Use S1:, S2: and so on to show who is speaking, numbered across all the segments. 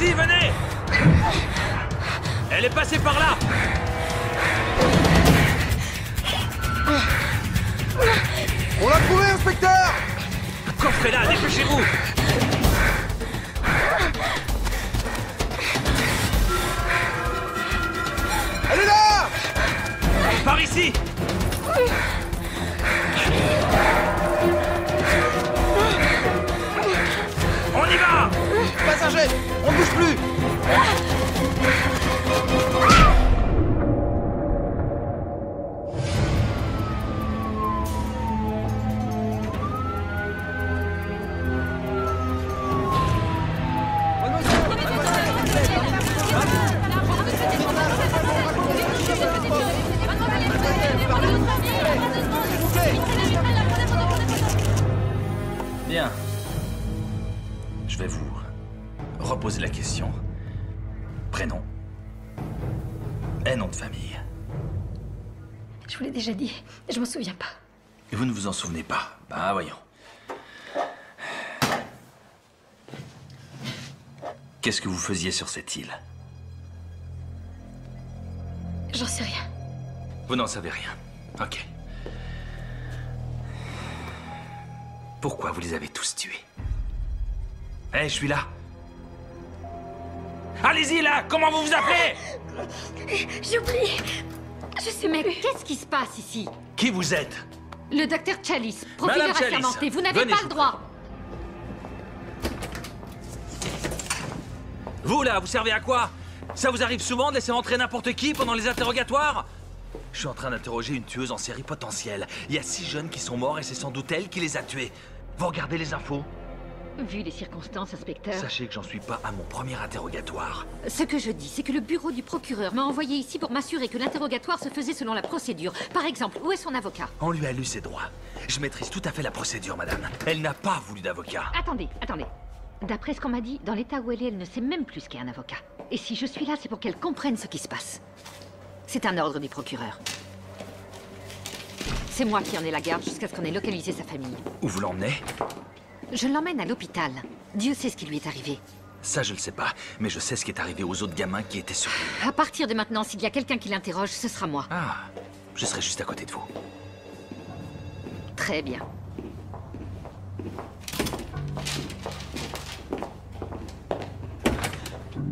S1: ici, venez! Elle est passée par là!
S2: On l'a trouvé, inspecteur!
S1: Coffrez-la, dépêchez-vous!
S2: Elle est là!
S1: Par ici! On y va!
S2: Passager, on bouge plus!
S1: Bien. Je vais vous reposer la question. Prénom et nom de famille.
S3: Je vous l'ai déjà dit, je m'en souviens pas.
S1: Et vous ne vous en souvenez pas? Bah voyons. Qu'est-ce que vous faisiez sur cette île?
S3: J'en sais rien.
S1: Vous n'en savez rien. Ok. Pourquoi vous les avez tous tués? Eh, je suis là. Allez-y, là! Comment vous vous appelez?
S3: J'ai oublié. Je sais,
S4: Mais
S3: mec.
S4: qu'est-ce qui se passe ici?
S1: Qui vous êtes?
S4: Le docteur Chalice, profileur
S1: Madame Chalice,
S4: assermenté, vous n'avez
S1: venez,
S4: pas
S1: je
S4: le
S1: vous
S4: droit.
S1: Vous, là, vous servez à quoi? Ça vous arrive souvent de laisser entrer n'importe qui pendant les interrogatoires? Je suis en train d'interroger une tueuse en série potentielle. Il y a 6 jeunes qui sont morts et c'est sans doute elle qui les a tués. Vous regardez les infos?
S4: Vu les circonstances, inspecteur,
S1: Sachez que j'en suis pas à mon premier interrogatoire.
S4: ce que je dis, c'est que le bureau du procureur m'a envoyé ici pour m'assurer que l'interrogatoire se faisait selon la procédure. Par exemple, où est son avocat?
S1: On lui a lu ses droits. Je maîtrise tout à fait la procédure, madame. Elle n'a pas voulu d'avocat.
S4: Attendez. D'après ce qu'on m'a dit, dans l'état où elle ne sait même plus ce qu'est un avocat. Et si je suis là, c'est pour qu'elle comprenne ce qui se passe. C'est un ordre du procureur. C'est moi qui en ai la garde jusqu'à ce qu'on ait localisé sa famille.
S1: Où vous l'emmenez?
S4: Je l'emmène à l'hôpital. Dieu sait ce qui lui est arrivé.
S1: Ça, je le sais pas. Mais je sais ce qui est arrivé aux autres gamins qui étaient sur l'île.
S4: À partir de maintenant, s'il y a quelqu'un qui l'interroge, ce sera moi.
S1: Ah, je serai juste à côté de vous.
S4: Très bien.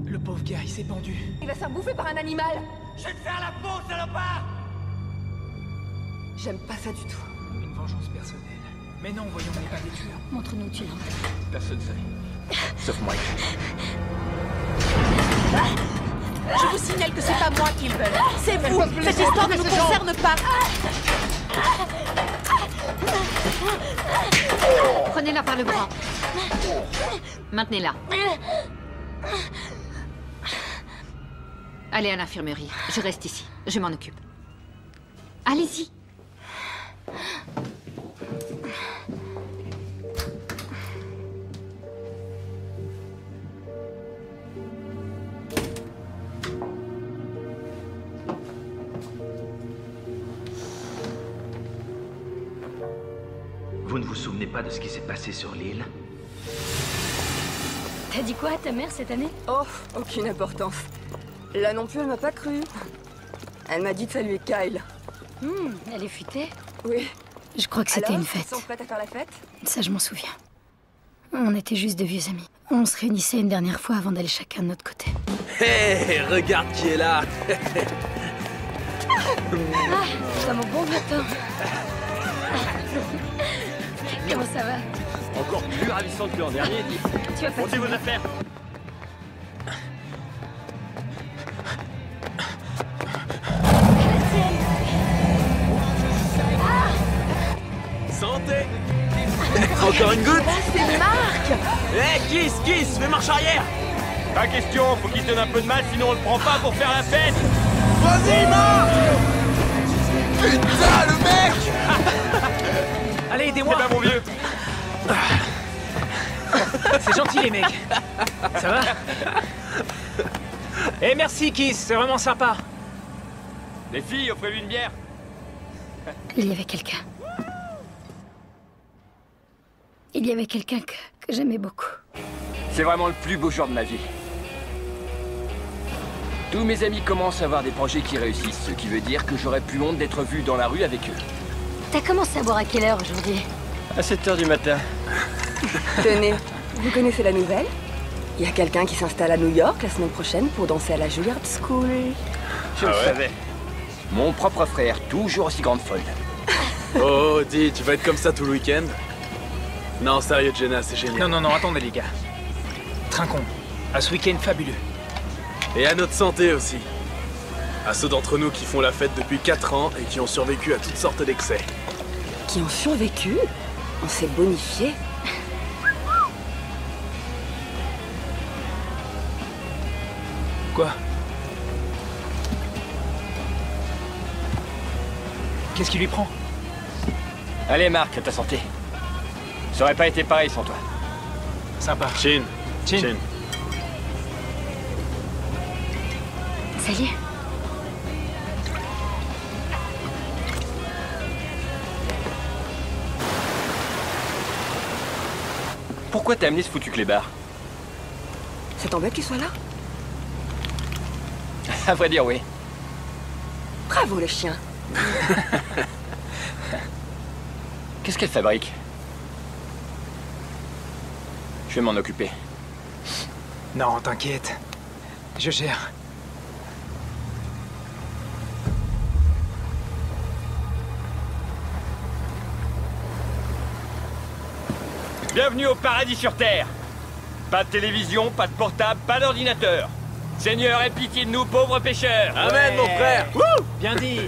S5: Le pauvre gars, il s'est pendu.
S6: Il va se faire bouffer par un animal.
S1: Je vais te faire la peau, salopard!
S6: J'aime pas ça du tout.
S5: Une vengeance personnelle. Mais non, voyons, on n'est pas des tueurs.
S3: Montre-nous où tu l'emmènes.
S1: Personne ne sait. Sauf moi.
S6: Je vous signale que c'est pas moi qu'ils veulent. C'est vous. Cette histoire ne nous concerne pas.
S4: Prenez-la par le bras. Maintenez-la. Allez à l'infirmerie. Je reste ici. Je m'en occupe. Allez-y.
S1: Vous ne vous souvenez pas de ce qui s'est passé sur l'île?
S3: T'as dit quoi à ta mère cette année?
S6: Oh, aucune importance. Là non plus, elle m'a pas cru. Elle m'a dit de saluer Kyle.
S3: Elle est futée.
S6: Oui.
S3: Je crois que c'était
S6: Alors,
S3: une fête.
S6: ils sont prêtes à faire la fête?
S3: Ça, je m'en souviens. On était juste de vieux amis. On se réunissait une dernière fois avant d'aller chacun de notre côté.
S1: Hé, regarde qui est là!
S3: Ça mon bon matin. Comment ça va?
S7: Encore plus ravissante que l'an dernier, dit.
S3: Tu vas pas
S7: Montez vos affaires. Santé.
S1: Encore une goutte?
S6: C'est Marc!
S1: Hé, Kiss, fais marche arrière!
S7: Pas question, faut qu'il se donne un peu de mal, sinon on le prend pas pour faire la fête.
S2: Vas-y, Marc! Putain, le mec!
S5: Allez,
S7: C'est
S5: aidez-moi.
S7: pas mon vieux.
S5: C'est gentil, les mecs. Ça va? Eh, merci, Kiss. C'est vraiment sympa.
S7: Les filles, offrez-lui une bière.
S3: Il y avait quelqu'un. Il y avait quelqu'un que j'aimais beaucoup.
S7: C'est vraiment le plus beau jour de ma vie.
S8: Tous mes amis commencent à avoir des projets qui réussissent, ce qui veut dire que j'aurais plus honte d'être vu dans la rue avec eux.
S3: T'as commencé à boire à quelle heure aujourd'hui?
S8: À 7h du matin.
S6: Tenez, vous connaissez la nouvelle? Il y a quelqu'un qui s'installe à New York la semaine prochaine pour danser à la Juilliard School.
S8: Je le savais. Mon propre frère, toujours aussi grande folle.
S9: Oh, dis, tu vas être comme ça tout le week-end? Non, sérieux, Jenna, c'est génial.
S5: Non, attendez les gars. Trinquons. À ce week-end fabuleux.
S9: Et à notre santé aussi. À ceux d'entre nous qui font la fête depuis 4 ans et qui ont survécu à toutes sortes d'excès.
S6: Qui ont survécu? On s'est bonifié.
S5: Quoi? Qu'est-ce qui lui prend?
S8: Allez, Marc, à ta santé. Ça aurait pas été pareil sans toi.
S5: Sympa.
S9: Chin.
S5: Chin.
S3: Salut.
S8: Pourquoi t'as amené ce foutu clébard?
S6: Ça t'embête qu'il soit là?
S8: À vrai dire, oui.
S6: Bravo le chien.
S8: Qu'est-ce qu'elle fabrique? Je vais m'en occuper.
S5: Non, t'inquiète. Je gère.
S7: Bienvenue au paradis sur Terre. Pas de télévision, pas de portable, pas d'ordinateur. Seigneur, aie pitié de nous, pauvres pêcheurs.
S9: Amen, mon frère.
S5: Wouh! Bien dit.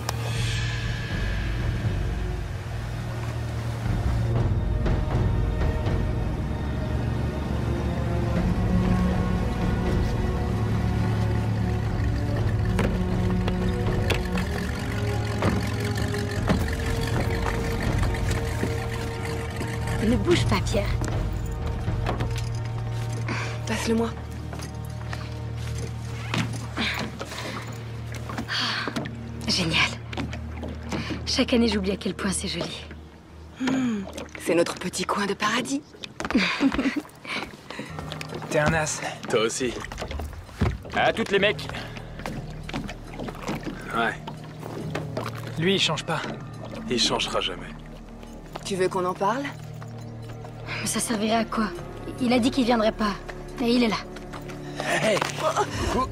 S3: Ne bouge pas, Pierre.
S6: Passe-le-moi.
S3: Génial. Chaque année, j'oublie à quel point c'est joli.
S6: C'est notre petit coin de paradis.
S5: T'es un as.
S9: Toi aussi.
S8: À toutes les mecs.
S9: Ouais,
S5: Lui, il change pas.
S9: il changera jamais.
S6: Tu veux qu'on en parle?
S3: Mais ça servirait à quoi? Il a dit qu'il viendrait pas. Et il est là.
S8: Hey. Coucou.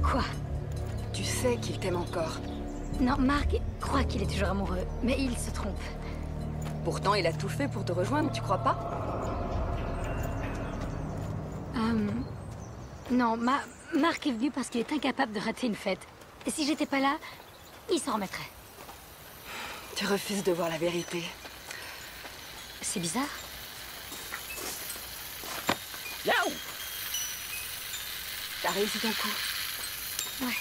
S3: Quoi?
S6: Tu sais qu'il t'aime encore.
S3: Non, Marc croit qu'il est toujours amoureux, mais il se trompe.
S6: Pourtant, il a tout fait pour te rejoindre, tu crois pas?
S3: Non, Marc est venu parce qu'il est incapable de rater une fête. Et si j'étais pas là, il s'en remettrait.
S6: Tu refuses de voir la vérité.
S3: C'est bizarre.
S8: Yaou.
S6: T'as réussi ton coup.
S3: Ouais.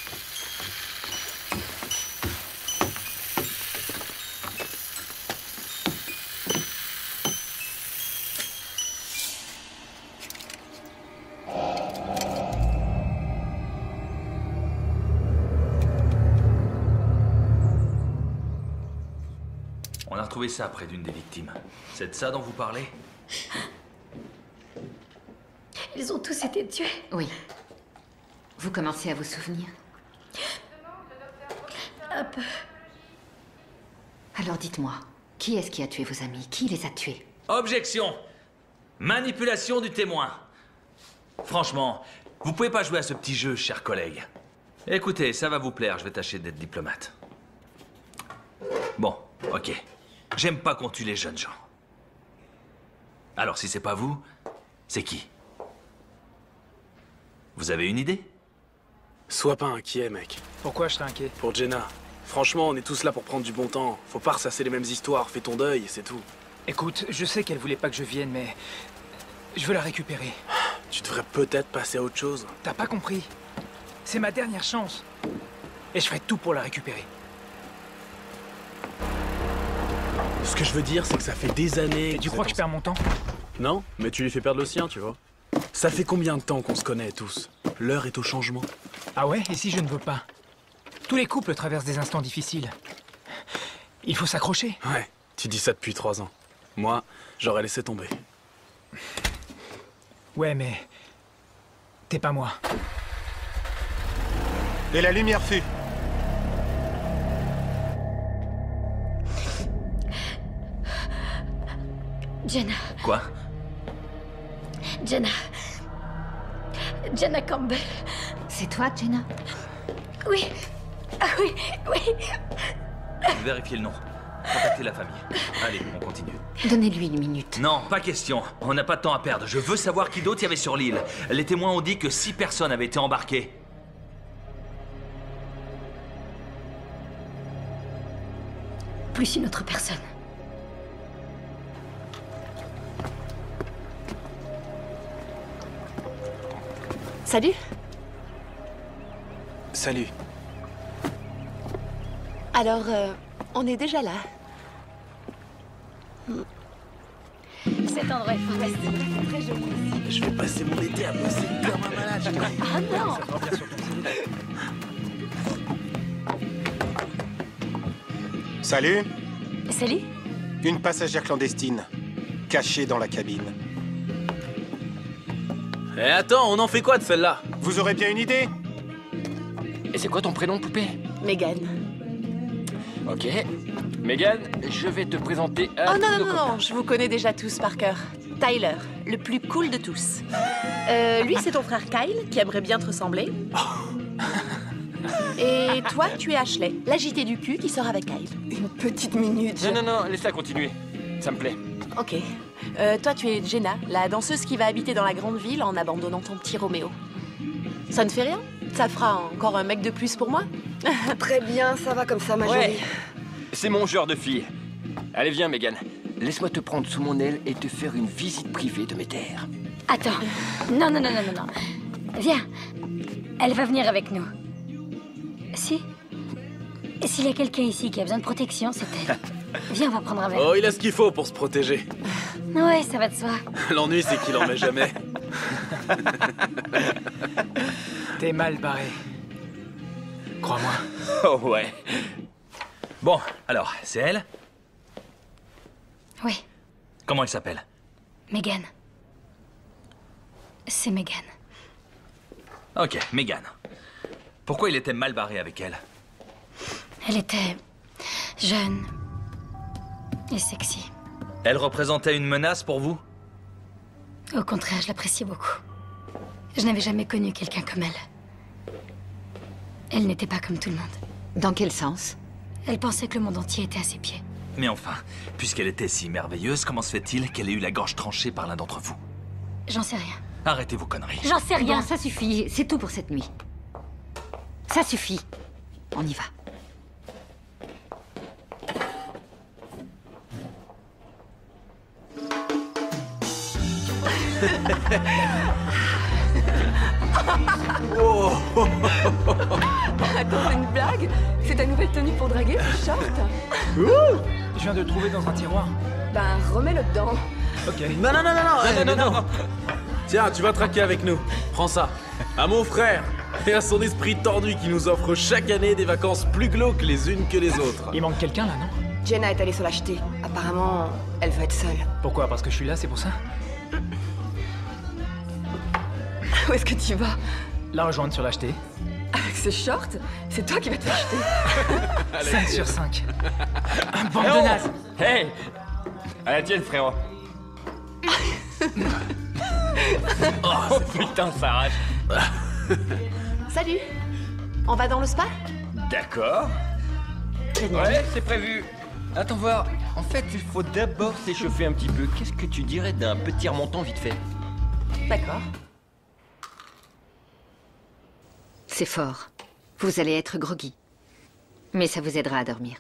S1: On a retrouvé ça près d'une des victimes. C'est de ça dont vous parlez?
S3: Ils ont tous été tués.
S4: Oui. Vous commencez à vous souvenir?
S3: Un peu.
S4: Alors dites-moi, qui est-ce qui a tué vos amis? Qui les a tués?
S1: Objection! Manipulation du témoin. Franchement, vous pouvez pas jouer à ce petit jeu, chers collègues. Écoutez, ça va vous plaire, je vais tâcher d'être diplomate. Bon, ok. J'aime pas qu'on tue les jeunes gens. Alors si c'est pas vous, c'est qui? Vous avez une idée?
S9: Sois pas inquiet, mec.
S5: Pourquoi je serais inquiet?
S9: Pour Jenna. Franchement, on est tous là pour prendre du bon temps. Faut pas ressasser les mêmes histoires, fais ton deuil et c'est tout.
S5: Écoute, je sais qu'elle voulait pas que je vienne, mais... je veux la récupérer.
S9: Tu devrais peut-être passer à autre chose.
S5: T'as pas compris? C'est ma dernière chance. Et je ferai tout pour la récupérer.
S9: Ce que je veux dire, c'est que ça fait des années...
S5: Et tu crois que je perds mon temps?
S9: Non, mais tu lui fais perdre le sien, tu vois. Ça fait combien de temps qu'on se connaît tous? L'heure est au changement.
S5: Ah ouais? Et si je ne veux pas? Tous les couples traversent des instants difficiles. Il faut s'accrocher.
S9: Ouais, tu dis ça depuis 3 ans. Moi, j'aurais laissé tomber.
S5: Ouais, mais... t'es pas moi.
S2: Et la lumière fut.
S3: Jenna.
S1: Quoi?
S3: Jenna. Jenna Campbell.
S4: C'est toi, Jenna?
S3: Oui. Ah oui, oui.
S1: Vérifiez le nom. Contactez la famille. Allez, on continue.
S4: Donnez-lui une minute.
S1: Non, pas question. On n'a pas de temps à perdre. Je veux savoir qui d'autre il y avait sur l'île. Les témoins ont dit que 6 personnes avaient été embarquées.
S3: Plus une autre personne.
S6: Salut.
S2: Salut.
S6: Alors, on est déjà là.
S3: Cet endroit est fantastique. C'est très joli ici.
S9: Je vais passer mon été à bosser comme un malade.
S3: Ah non!
S2: Salut.
S3: Salut.
S2: Une passagère clandestine, cachée dans la cabine.
S9: Eh attends, on en fait quoi de celle-là?
S2: Vous aurez bien une idée?
S8: Et c'est quoi ton prénom, poupée?
S6: Megan.
S8: Ok. Megan, je vais te présenter à
S6: Oh non,
S8: tous
S6: non,
S8: nos
S6: non,
S8: copains.
S6: non, je vous connais déjà tous par cœur. Tyler, le plus cool de tous. Lui, c'est ton frère Kyle, qui aimerait bien te ressembler. Et toi, tu es Ashley, l'agité du cul qui sort avec Kyle. Une petite minute.
S8: Non, non, non, laisse-la continuer. Ça me plaît.
S6: Ok. Toi, tu es Jenna, la danseuse qui va habiter dans la grande ville en abandonnant ton petit Roméo. Ça ne fait rien? Ça fera encore un mec de plus pour moi? Très bien, ça va comme ça, ma
S8: Ouais. C'est mon genre de fille. Allez, viens, Megan.
S7: Laisse-moi te prendre sous mon aile et te faire une visite privée de mes terres.
S3: Attends. Non, non, non, non, non, non. Viens. Elle va venir avec nous. Si. S'il y a quelqu'un ici qui a besoin de protection, c'est elle. Viens, on va prendre un verre.
S9: Oh, il a ce qu'il faut pour se protéger.
S3: Ouais, ça va de soi.
S9: L'ennui, c'est qu'il en met jamais.
S5: T'es mal barré. Crois-moi.
S1: Oh ouais. Bon, alors, c'est elle?
S3: Oui,
S1: Comment elle s'appelle?
S3: Megan. C'est Megan.
S1: Ok, Megan. Pourquoi il était mal barré avec elle?
S3: Elle était jeune et sexy.
S1: Elle représentait une menace pour vous?
S3: Au contraire, je l'appréciais beaucoup. Je n'avais jamais connu quelqu'un comme elle. Elle n'était pas comme tout le monde.
S4: Dans quel sens?
S3: Elle pensait que le monde entier était à ses pieds.
S1: Mais enfin, puisqu'elle était si merveilleuse, comment se fait-il qu'elle ait eu la gorge tranchée par l'un d'entre vous?
S3: J'en sais rien.
S1: Arrêtez vos conneries.
S3: J'en sais rien.
S4: Bon, ça suffit. C'est tout pour cette nuit. Ça suffit. On y va.
S6: Attends, c'est une blague? C'est ta nouvelle tenue pour draguer, ce short?
S5: Je viens de le trouver dans un tiroir.
S6: Ben, remets-le dedans.
S5: Ok.
S9: Non, non, non, non, non, non, non. Tiens, tu vas traquer avec nous. Prends ça. À mon frère et à son esprit tordu qui nous offre chaque année des vacances plus glauques les unes que les autres.
S5: Il manque quelqu'un là, non?
S6: Jenna est allée se l'acheter. Apparemment, elle veut être seule.
S5: Pourquoi? Parce que je suis là, c'est pour ça?
S6: Où est-ce que tu vas?
S5: La rejoindre sur l'acheter.
S6: Avec ce short? C'est toi qui vas te l'acheter.
S5: 5 sur 5. Un bande
S7: Eh
S5: de
S7: oh
S5: nazes.
S7: Hey! À la tienne, frérot. Oh putain, ça arrache.
S6: Salut. On va dans le spa?
S7: D'accord.
S6: Génial.
S7: Ouais, c'est prévu. Attends voir. En fait, il faut d'abord s'échauffer un petit peu. Qu'est-ce que tu dirais d'un petit remontant vite fait?
S6: D'accord.
S4: C'est fort. Vous allez être groggy. Mais ça vous aidera à dormir.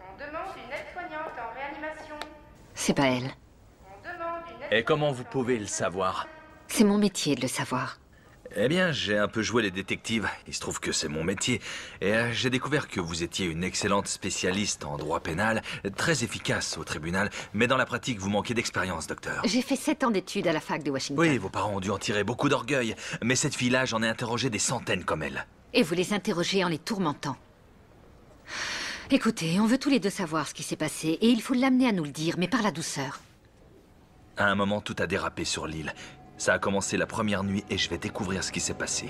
S10: On demande une aide-soignante en réanimation.
S4: C'est pas elle.
S10: On demande une aide...
S1: Et comment vous pouvez le savoir?
S4: C'est mon métier de le savoir.
S1: Eh bien, j'ai un peu joué les détectives. Il se trouve que c'est mon métier. Et j'ai découvert que vous étiez une excellente spécialiste en droit pénal, très efficace au tribunal, mais dans la pratique, vous manquez d'expérience, docteur.
S4: J'ai fait 7 ans d'études à la fac de Washington.
S1: Oui, vos parents ont dû en tirer beaucoup d'orgueil. Mais cette fille-là, j'en ai interrogé des centaines comme elle.
S4: Et vous les interrogez en les tourmentant. Écoutez, on veut tous les deux savoir ce qui s'est passé, et il faut l'amener à nous le dire, mais par la douceur.
S1: À un moment, tout a dérapé sur l'île. Ça a commencé la première nuit et je vais découvrir ce qui s'est passé.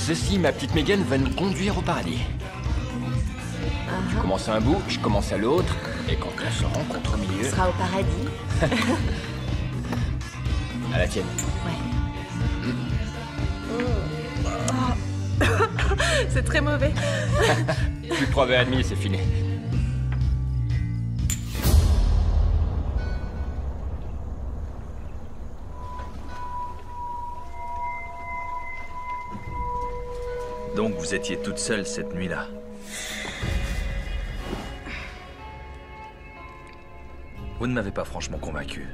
S8: Ceci, ma petite Megan, va nous conduire au paradis. Tu commences à un bout, je commence à l'autre, et quand on se rencontre au milieu...
S6: Ce sera au paradis.
S8: À la tienne.
S6: C'est très mauvais.
S8: Plus que 3 verres et demi, c'est fini.
S1: Donc vous étiez toute seule cette nuit-là. Vous ne m'avez pas franchement convaincu.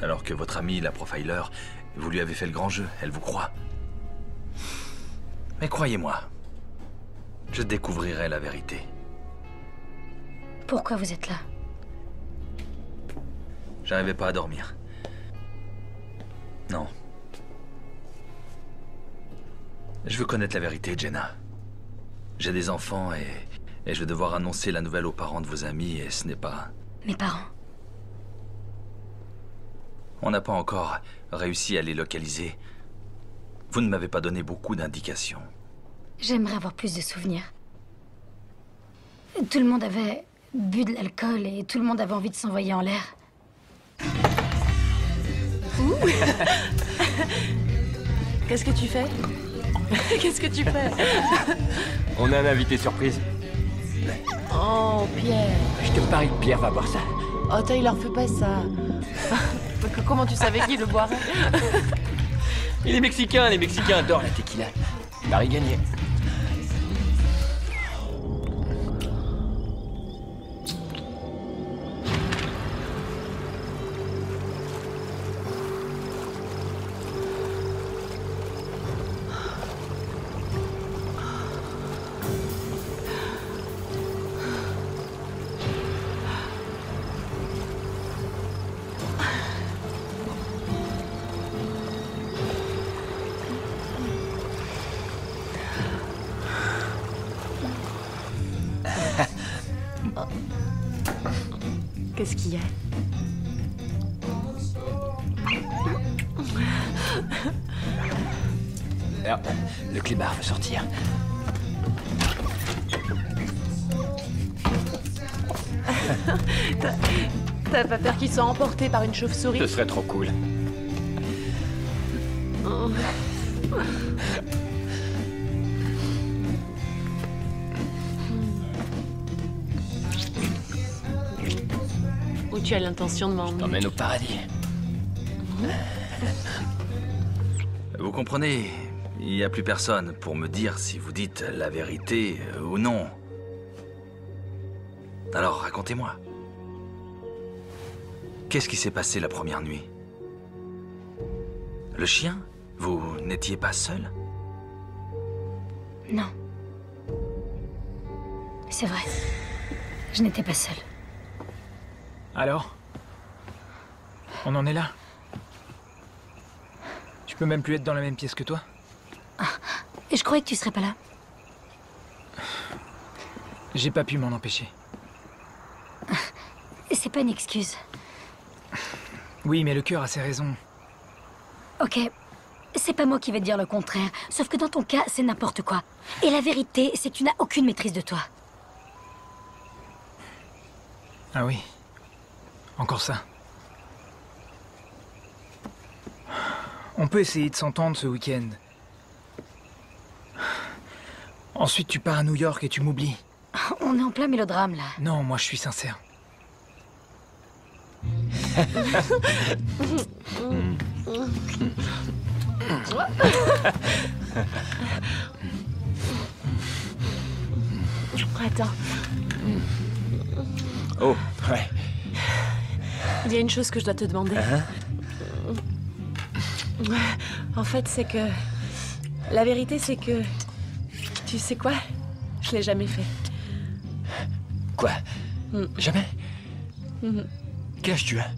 S1: Alors que votre amie, la profiler, vous lui avez fait le grand jeu, elle vous croit. Mais croyez-moi, je découvrirai la vérité.
S3: Pourquoi vous êtes là?
S1: J'arrivais pas à dormir. Non. Je veux connaître la vérité, Jenna. J'ai des enfants et je vais devoir annoncer la nouvelle aux parents de vos amis et ce n'est pas...
S3: Mes parents?
S1: On n'a pas encore réussi à les localiser. Vous ne m'avez pas donné beaucoup d'indications.
S3: J'aimerais avoir plus de souvenirs. Tout le monde avait bu de l'alcool et tout le monde avait envie de s'envoyer en l'air.
S6: Qu'est-ce que tu fais? Qu'est-ce que tu fais?
S8: On a un invité surprise.
S6: Oh, Pierre.
S8: Je te parie que Pierre va boire ça.
S6: Oh, Tyler, fais pas ça. Comment tu savais qu'il le boirait?
S8: Les Mexicains adorent la tequila. Paris gagné.
S6: Qu'est-ce qu'il y a?
S8: Ah, le clébard veut sortir.
S6: T'as pas peur qu'il soit emporté par une chauve-souris?
S8: Ce serait trop cool.
S6: Oh. Où tu as l'intention de m'emmener?
S8: T'emmène au paradis.
S1: Vous comprenez, il n'y a plus personne pour me dire si vous dites la vérité ou non. Alors, racontez-moi. Qu'est-ce qui s'est passé la première nuit? Le chien? Vous n'étiez pas seul?
S3: Non. C'est vrai. Je n'étais pas seule.
S5: Alors? On en est là? Tu peux même plus être dans la même pièce que toi?
S3: Et je croyais que tu serais pas là.
S5: J'ai pas pu m'en empêcher.
S3: C'est pas une excuse.
S5: Oui, mais le cœur a ses raisons.
S3: Ok, c'est pas moi qui vais te dire le contraire. Sauf que dans ton cas, c'est n'importe quoi. Et la vérité, c'est que tu n'as aucune maîtrise de toi.
S5: Ah oui? Encore ça. On peut essayer de s'entendre ce week-end. Ensuite, tu pars à New York et tu m'oublies.
S3: On est en plein mélodrame, là.
S5: Non, moi je suis sincère.
S6: Attends.
S8: Oh, ouais.
S6: Il y a une chose que je dois te demander. En fait, c'est que... La vérité, c'est que... Tu sais quoi? Je l'ai jamais fait.
S8: Quoi? Jamais? Quel âge tu as?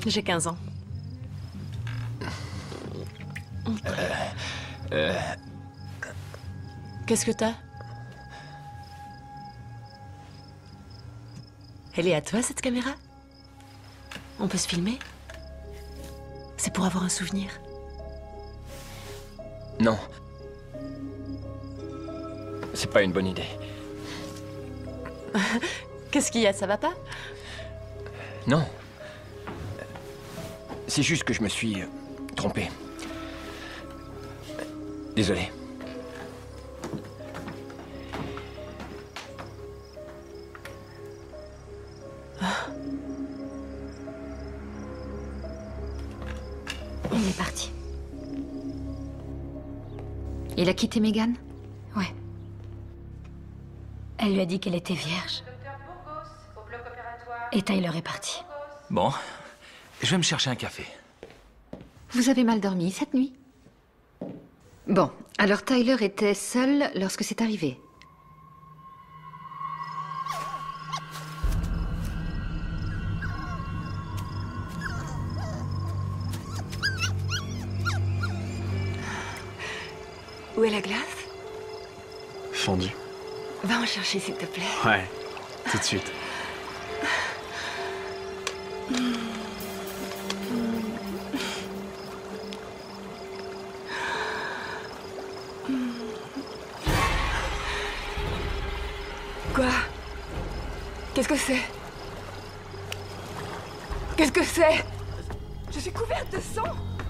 S6: J'ai 15 ans. Qu'est-ce que t'as? Elle est à toi, cette caméra? On peut se filmer? C'est pour avoir un souvenir.
S8: Non. C'est pas une bonne idée.
S6: Qu'est-ce qu'il y a? Ça va pas?
S8: Non. C'est juste que je me suis trompé. Désolé.
S3: Il est parti.
S4: Il a quitté Megan?
S3: Ouais. Elle lui a dit qu'elle était vierge.
S10: Docteur Burgos, au bloc opératoire.
S3: Et Tyler est parti.
S1: Bon, je vais me chercher un café.
S4: Vous avez mal dormi cette nuit? Bon, alors Tyler était seul lorsque c'est arrivé.
S11: Où est la glace?
S9: Fondue.
S11: Va en chercher, s'il te plaît.
S9: Ouais, tout de suite.
S11: Quoi? Qu'est-ce que c'est? Qu'est-ce que c'est? Je suis couverte de sang!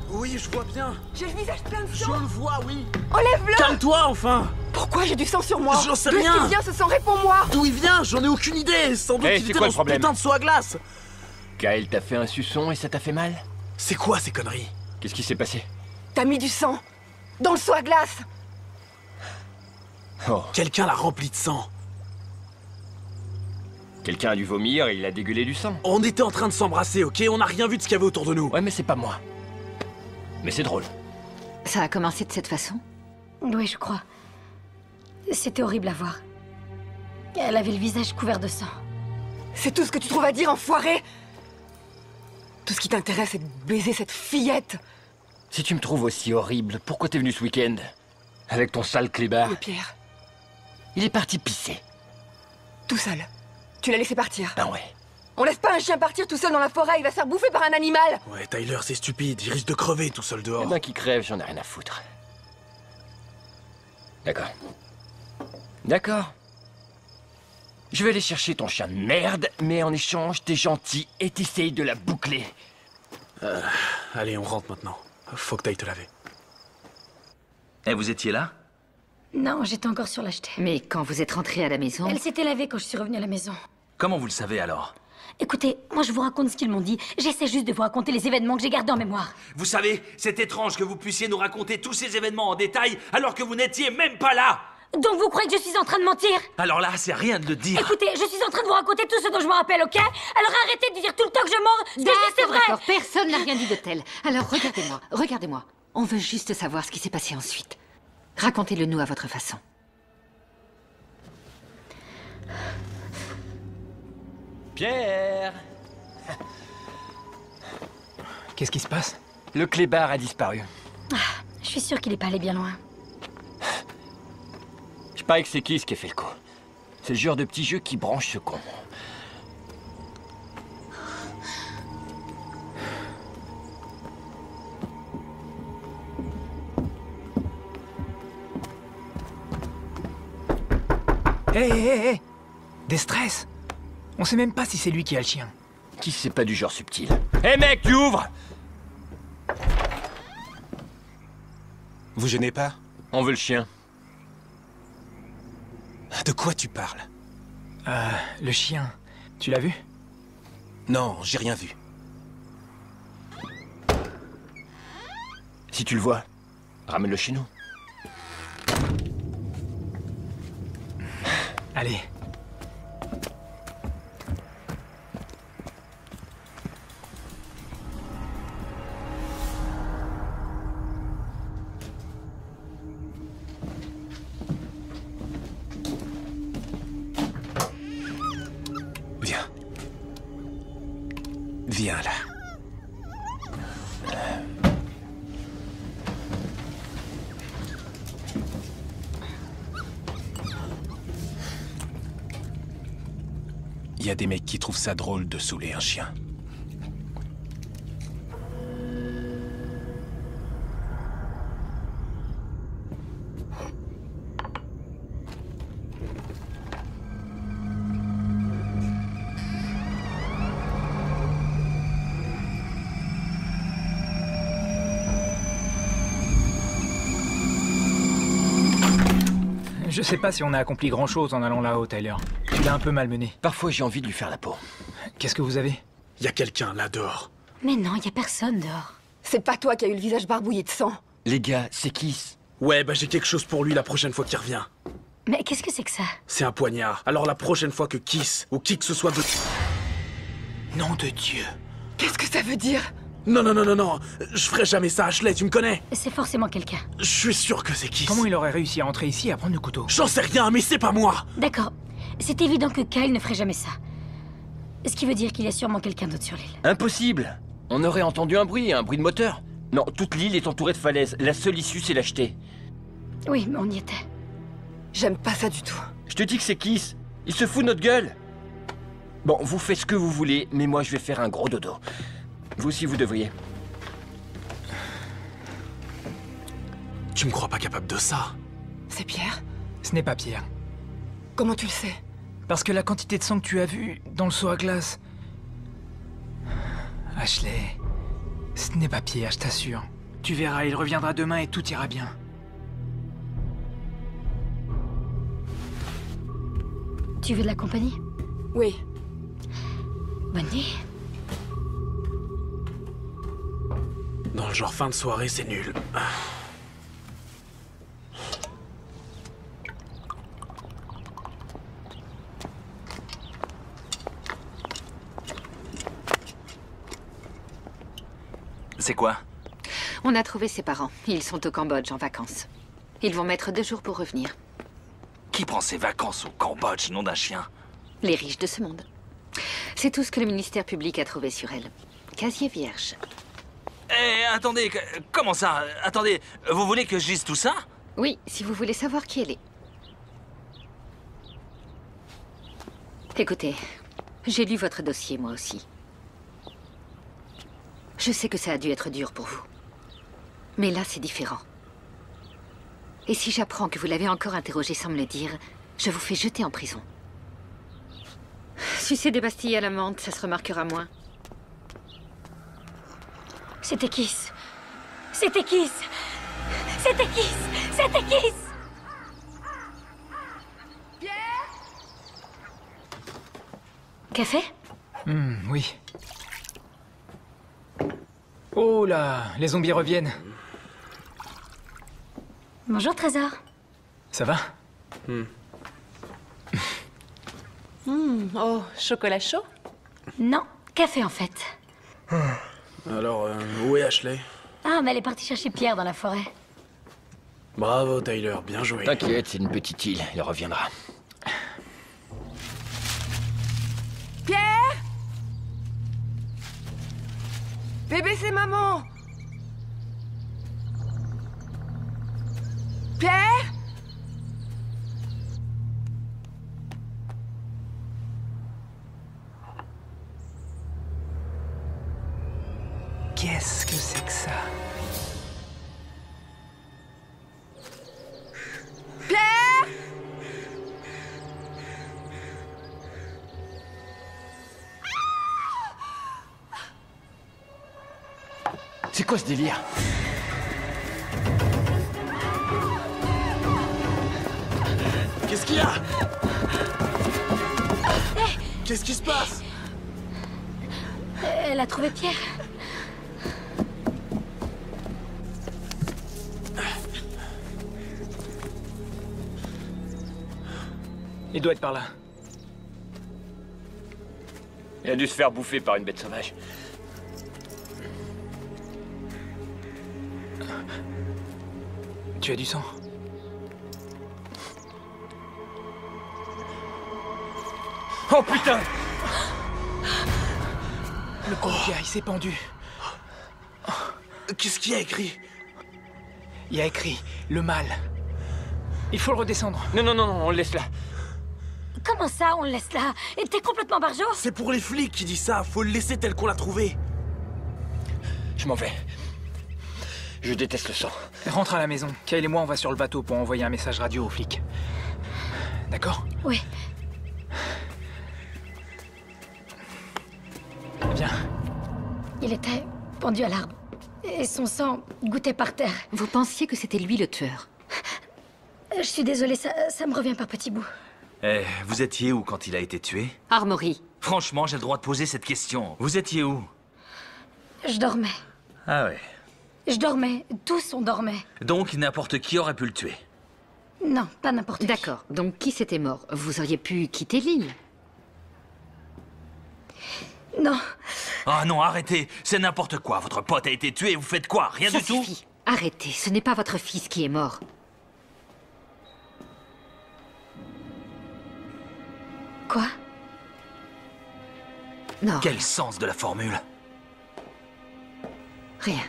S9: Oui, je vois bien.
S11: J'ai le visage plein de
S9: Je
S11: sang!
S9: le vois, oui.
S11: Enlève-le!
S9: Calme-toi, enfin.
S11: Pourquoi j'ai du sang sur moi?
S9: J'en sais
S11: D'où est-ce
S9: rien.
S11: qu'il vient ce sang? Réponds-moi!
S9: D'où il vient? J'en ai aucune idée. Sans doute
S8: Eh,
S9: qu'il
S8: c'est
S9: était
S8: quoi
S9: dans
S8: le
S9: ce
S8: problème?
S9: putain de seau à glace.
S8: Kyle t'a fait un suçon et ça t'a fait mal?
S9: C'est quoi ces conneries?
S8: Qu'est-ce qui s'est passé?
S11: T'as mis du sang! Dans le seau à glace!
S8: Oh,
S9: Quelqu'un l'a rempli de sang.
S8: quelqu'un a dû vomir et il a dégueulé du sang.
S9: On était en train de s'embrasser, ok? On n'a rien vu de ce qu'il y avait autour de nous.
S8: Ouais, mais c'est pas moi. Mais c'est drôle.
S4: Ça a commencé de cette façon?
S3: Oui, je crois. C'était horrible à voir. Elle avait le visage couvert de sang.
S11: C'est tout ce que tu trouves à dire, enfoiré! Tout ce qui t'intéresse, c'est de baiser cette fillette!
S8: Si tu me trouves aussi horrible, pourquoi t'es venu ce week-end? Avec ton sale clébard.
S11: Le Pierre,
S8: Il est parti pisser.
S11: tout seul. Tu l'as laissé partir.
S8: Ben ouais.
S11: On laisse pas un chien partir tout seul dans la forêt, il va se faire bouffer par un animal!
S9: Ouais, Tyler, c'est stupide. Il risque de crever tout seul
S8: Eh
S9: dehors.
S8: ben qui crève, j'en ai rien à foutre. D'accord. D'accord. Je vais aller chercher ton chien de merde, mais en échange, t'es gentil et t'essayes de la boucler.
S9: Allez, on rentre maintenant. Faut que t'ailles te laver.
S1: Et vous étiez là?
S3: Non, j'étais encore sur l'acheter.
S4: Mais quand vous êtes rentré à la maison...
S3: Elle s'était lavée quand je suis revenue à la maison.
S1: Comment vous le savez alors?
S3: Écoutez, moi je vous raconte ce qu'ils m'ont dit. J'essaie juste de vous raconter les événements que j'ai gardés en mémoire.
S1: Vous savez, c'est étrange que vous puissiez nous raconter tous ces événements en détail alors que vous n'étiez même pas là!
S3: Donc vous croyez que je suis en train de mentir?
S1: Alors là, c'est rien de le dire.
S3: Écoutez, je suis en train de vous raconter tout ce dont je me rappelle, ok? Alors arrêtez de dire tout le temps que je mens. Ce que je dis, c'est vrai.
S4: D'accord, personne n'a rien dit de tel. Alors regardez-moi, regardez-moi. On veut juste savoir ce qui s'est passé ensuite. Racontez-le nous à votre façon.
S8: Pierre!
S5: Qu'est-ce qui se passe?
S8: Le clébard a disparu.
S3: Je suis sûre qu'il est pas allé bien loin.
S8: Je parie que c'est qui a fait le coup. C'est le genre de petit jeu qui branche ce con.
S5: Hé, hé, hé! Des stress! On sait même pas si c'est lui qui a le chien.
S8: Qui c'est pas du genre subtil.
S7: Hé mec, tu ouvres!
S2: Vous gênez pas?
S7: On veut le chien.
S2: De quoi tu parles?
S5: Le chien. Tu l'as vu?
S2: Non, j'ai rien vu.
S8: Si tu le vois, ramène-le chez nous.
S5: Allez.
S2: Viens. Viens là. Il y a des mecs qui trouvent ça drôle de saouler un chien.
S5: Je sais pas si on a accompli grand-chose en allant là-haut, Tyler. Tu l'as un peu malmené.
S8: Parfois, j'ai envie de lui faire la peau.
S5: Qu'est-ce que vous avez?
S9: Y a quelqu'un là dehors.
S3: Mais non, y a personne dehors.
S11: C'est pas toi qui as eu le visage barbouillé de sang.
S8: Les gars, c'est Kiss.
S9: Ouais, bah j'ai quelque chose pour lui la prochaine fois qu'il revient.
S3: Mais qu'est-ce que c'est que ça?
S9: C'est un poignard. Alors la prochaine fois que Kiss ou qui que ce soit veut... Nom de Dieu.
S11: Qu'est-ce que ça veut dire?
S9: Non, non, non, non, non. Je ferai jamais ça, Ashley, tu me connais.
S3: C'est forcément quelqu'un.
S9: Je suis sûr que c'est Kiss.
S5: Comment il aurait réussi à entrer ici et à prendre le couteau?
S9: J'en sais rien, mais c'est pas moi.
S3: D'accord. C'est évident que Kyle ne ferait jamais ça. Ce qui veut dire qu'il y a sûrement quelqu'un d'autre sur l'île.
S8: Impossible. On aurait entendu un bruit de moteur. Non, toute l'île est entourée de falaises. La seule issue, c'est la jetée.
S3: Oui, mais on y était.
S11: J'aime pas ça du tout.
S8: Je te dis que c'est Kiss. Il se fout de notre gueule. Bon, vous faites ce que vous voulez, mais moi, je vais faire un gros dodo. Vous aussi, vous devriez.
S9: Tu me crois pas capable de ça?
S11: C'est Pierre?
S5: Ce n'est pas Pierre.
S11: Comment tu le sais?
S5: Parce que la quantité de sang que tu as vu dans le seau à glace... Ashley, ce n'est pas Pierre, je t'assure. Tu verras, il reviendra demain et tout ira bien.
S3: Tu veux de la compagnie?
S11: Oui.
S3: Bonne nuit.
S9: Dans le genre fin de soirée, c'est nul.
S1: C'est quoi?
S4: On a trouvé ses parents. Ils sont au Cambodge en vacances. Ils vont mettre 2 jours pour revenir.
S1: Qui prend ses vacances au Cambodge, nom d'un chien?
S4: Les riches de ce monde. C'est tout ce que le ministère public a trouvé sur elle. Casier vierge.
S1: Eh, attendez, comment ça? Attendez, vous voulez que je dise tout ça?
S4: Oui, si vous voulez savoir qui elle est. Écoutez, j'ai lu votre dossier, moi aussi. Je sais que ça a dû être dur pour vous. Mais là, c'est différent. Et si j'apprends que vous l'avez encore interrogé sans me le dire, je vous fais jeter en prison. Sucer des pastilles à la menthe, ça se remarquera moins.
S3: C'était Kiss. C'était Kiss. C'était Kiss. C'était Kiss. Café?
S5: Oui. Oh là, les zombies reviennent.
S3: Bonjour, Trésor.
S5: Ça va?
S6: Oh, chocolat chaud?
S3: Non, café en fait.
S9: Alors, où est Ashley?
S3: Ah, mais elle est partie chercher Pierre dans la forêt.
S9: Bravo, Tyler, bien joué.
S8: T'inquiète, c'est une petite île. Il reviendra.
S11: Pierre! Bébé, c'est maman! Pierre?
S5: Qu'est-ce que c'est que ça?
S11: Pierre!
S8: C'est quoi ce délire?
S9: Qu'est-ce qu'il y a? Qu'est-ce qui se passe?
S3: Elle a trouvé Pierre.
S5: Il doit être par là.
S7: Il a dû se faire bouffer par une bête sauvage.
S5: Tu as du sang?
S7: Oh putain!
S5: Le pauvre gars, il s'est pendu.
S9: Qu'est-ce qu'il y a écrit?
S5: Il y a écrit le mal. Il faut le redescendre.
S7: Non, non, non, non, on le laisse là.
S3: Comment ça, on le laisse là? Et t'es complètement barjot?
S9: C'est pour les flics qui dit ça. Faut le laisser tel qu'on l'a trouvé.
S7: Je m'en vais. Je déteste le sang.
S5: Rentre à la maison. Kyle et moi, on va sur le bateau pour envoyer un message radio aux flics. D'accord?
S3: Oui.
S5: Viens.
S3: Il était pendu à l'arbre. Et son sang gouttait par terre.
S4: Vous pensiez que c'était lui le tueur?
S3: Je suis désolée, ça me revient par petits bouts.
S1: Eh, vous étiez où quand il a été tué?
S4: Armory.
S1: Franchement, j'ai le droit de poser cette question. Vous étiez où?
S3: Je dormais.
S1: Ah ouais.
S3: Je dormais. Tous on dormait.
S1: Donc n'importe qui aurait pu le tuer.
S3: Non, pas n'importe qui.
S4: D'accord. Donc qui s'était mort? Vous auriez pu quitter l'île?
S3: Non.
S1: Ah non, arrêtez. C'est n'importe quoi. Votre pote a été tué et vous faites quoi? Rien
S4: Ça
S1: du tout?
S4: suffit. Arrêtez. Ce n'est pas votre fils qui est mort.
S3: Quoi?
S4: Non.
S1: Quel sens de la formule?
S4: Rien.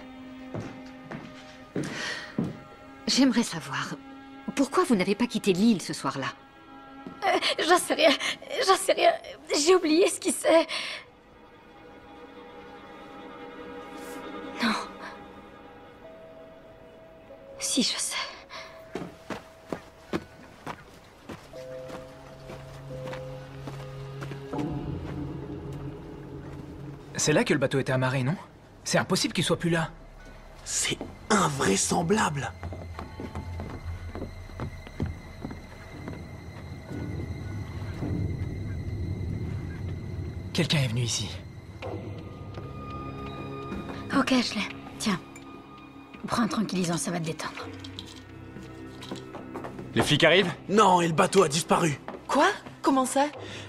S4: J'aimerais savoir, pourquoi vous n'avez pas quitté l'île ce soir-là?
S3: J'en sais rien. J'en sais rien. J'ai oublié ce qui c'est. Non. Si, je sais.
S5: C'est là que le bateau était amarré, non? C'est impossible qu'il soit plus là.
S9: C'est invraisemblable.
S5: Quelqu'un est venu ici.
S3: Ok, Ashley. Tiens. Prends un tranquillisant, ça va te détendre.
S7: Les flics arrivent?
S9: Non, et le bateau a disparu.
S6: Quoi? Comment ça?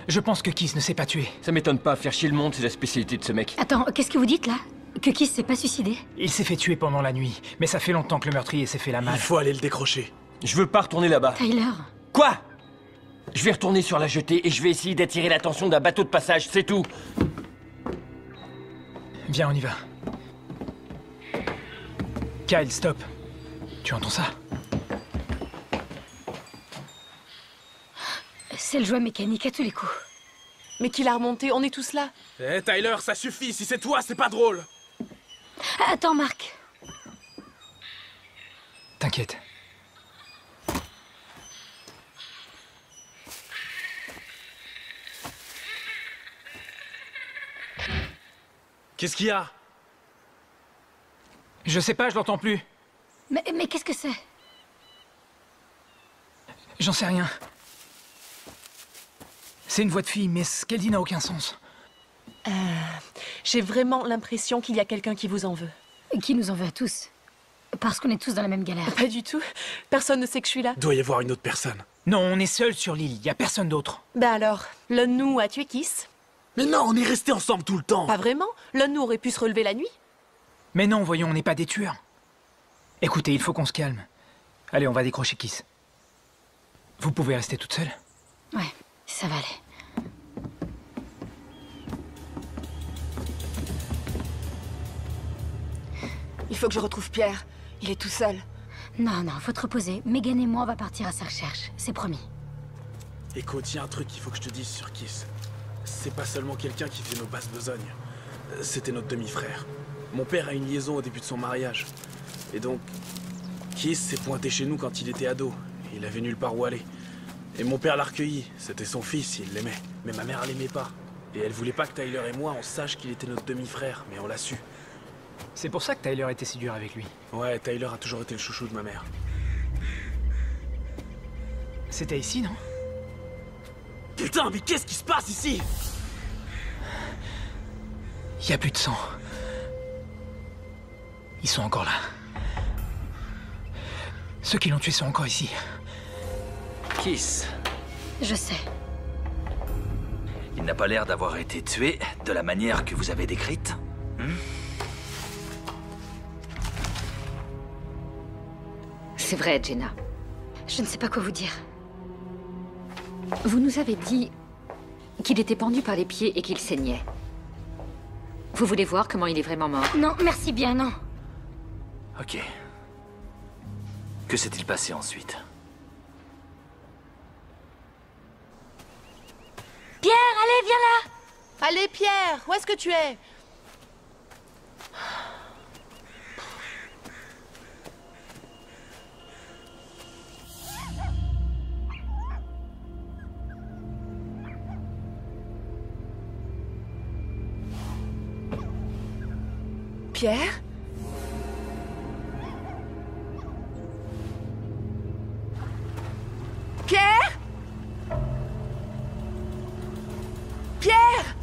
S5: Je pense que Keith ne s'est pas tué.
S7: Ça m'étonne pas, faire chier le monde, c'est la spécialité de ce mec.
S3: Attends, qu'est-ce que vous dites là? Que Keith s'est pas suicidé?
S5: Il s'est fait tuer pendant la nuit, mais ça fait longtemps que le meurtrier s'est fait la malle.
S9: Il faut aller le décrocher.
S7: Je veux pas retourner là-bas.
S3: Tyler.
S7: Quoi? Je vais retourner sur la jetée et je vais essayer d'attirer l'attention d'un bateau de passage, c'est tout.
S5: Viens, on y va. Kyle, stop. Tu entends ça?
S3: C'est le jouet mécanique à tous les coups.
S6: Mais qui l'a remonté? On est tous là.
S9: Eh, Tyler, ça suffit. Si c'est toi, c'est pas drôle.
S3: Attends, Marc.
S5: T'inquiète.
S9: Qu'est-ce qu'il y a?
S5: Je sais pas, je l'entends plus.
S3: Mais qu'est-ce que c'est?
S5: J'en sais rien. C'est une voix de fille, mais ce qu'elle dit n'a aucun sens.
S6: J'ai vraiment l'impression qu'il y a quelqu'un qui vous en veut.
S3: Qui nous en veut à tous. Parce qu'on est tous dans la même galère.
S6: Pas du tout. Personne ne sait que je suis là.
S9: Doit y avoir une autre personne.
S5: Non, on est seuls sur l'île, y a personne d'autre.
S6: Ben alors, l'un de nous a tué Keith?
S9: Mais non, on est restés ensemble tout le temps.
S6: Pas vraiment. L'un de nous aurait pu se relever la nuit.
S5: Mais non, voyons, on n'est pas des tueurs. Écoutez, il faut qu'on se calme. Allez, on va décrocher Keith. Vous pouvez rester toute seule?
S3: Ouais, ça va aller.
S11: Il faut que je retrouve Pierre. Il est tout seul.
S3: Non, faut te reposer. Megan et moi, on va partir à sa recherche. C'est promis.
S9: Écoute, y a un truc qu'il faut que je te dise sur Keith. C'est pas seulement quelqu'un qui fait nos basses besognes. C'était notre demi-frère. Mon père a une liaison au début de son mariage. Et donc, Keith s'est pointé chez nous quand il était ado. Il avait nulle part où aller. Et mon père l'a recueilli. C'était son fils, il l'aimait. Mais ma mère l'aimait pas. Et elle voulait pas que Tyler et moi, on sache qu'il était notre demi-frère, mais on l'a su.
S5: C'est pour ça que Tyler était si dur avec lui.
S9: Ouais, Tyler a toujours été le chouchou de ma mère.
S5: C'était ici, non?
S9: Putain, mais qu'est-ce qui se passe ici?
S5: Il y a plus de sang. Ils sont encore là. Ceux qui l'ont tué sont encore ici.
S1: Kiss.
S3: Je sais.
S1: Il n'a pas l'air d'avoir été tué de la manière que vous avez décrite.
S4: C'est vrai, Jenna.
S3: Je ne sais pas quoi vous dire.
S4: Vous nous avez dit qu'il était pendu par les pieds et qu'il saignait. Vous voulez voir comment il est vraiment mort?
S3: Non, merci bien, non.
S1: Ok. Que s'est-il passé ensuite?
S3: Pierre, allez, viens là!
S6: Allez, Pierre, où est-ce que tu es?
S11: Pierre? Pierre? Pierre?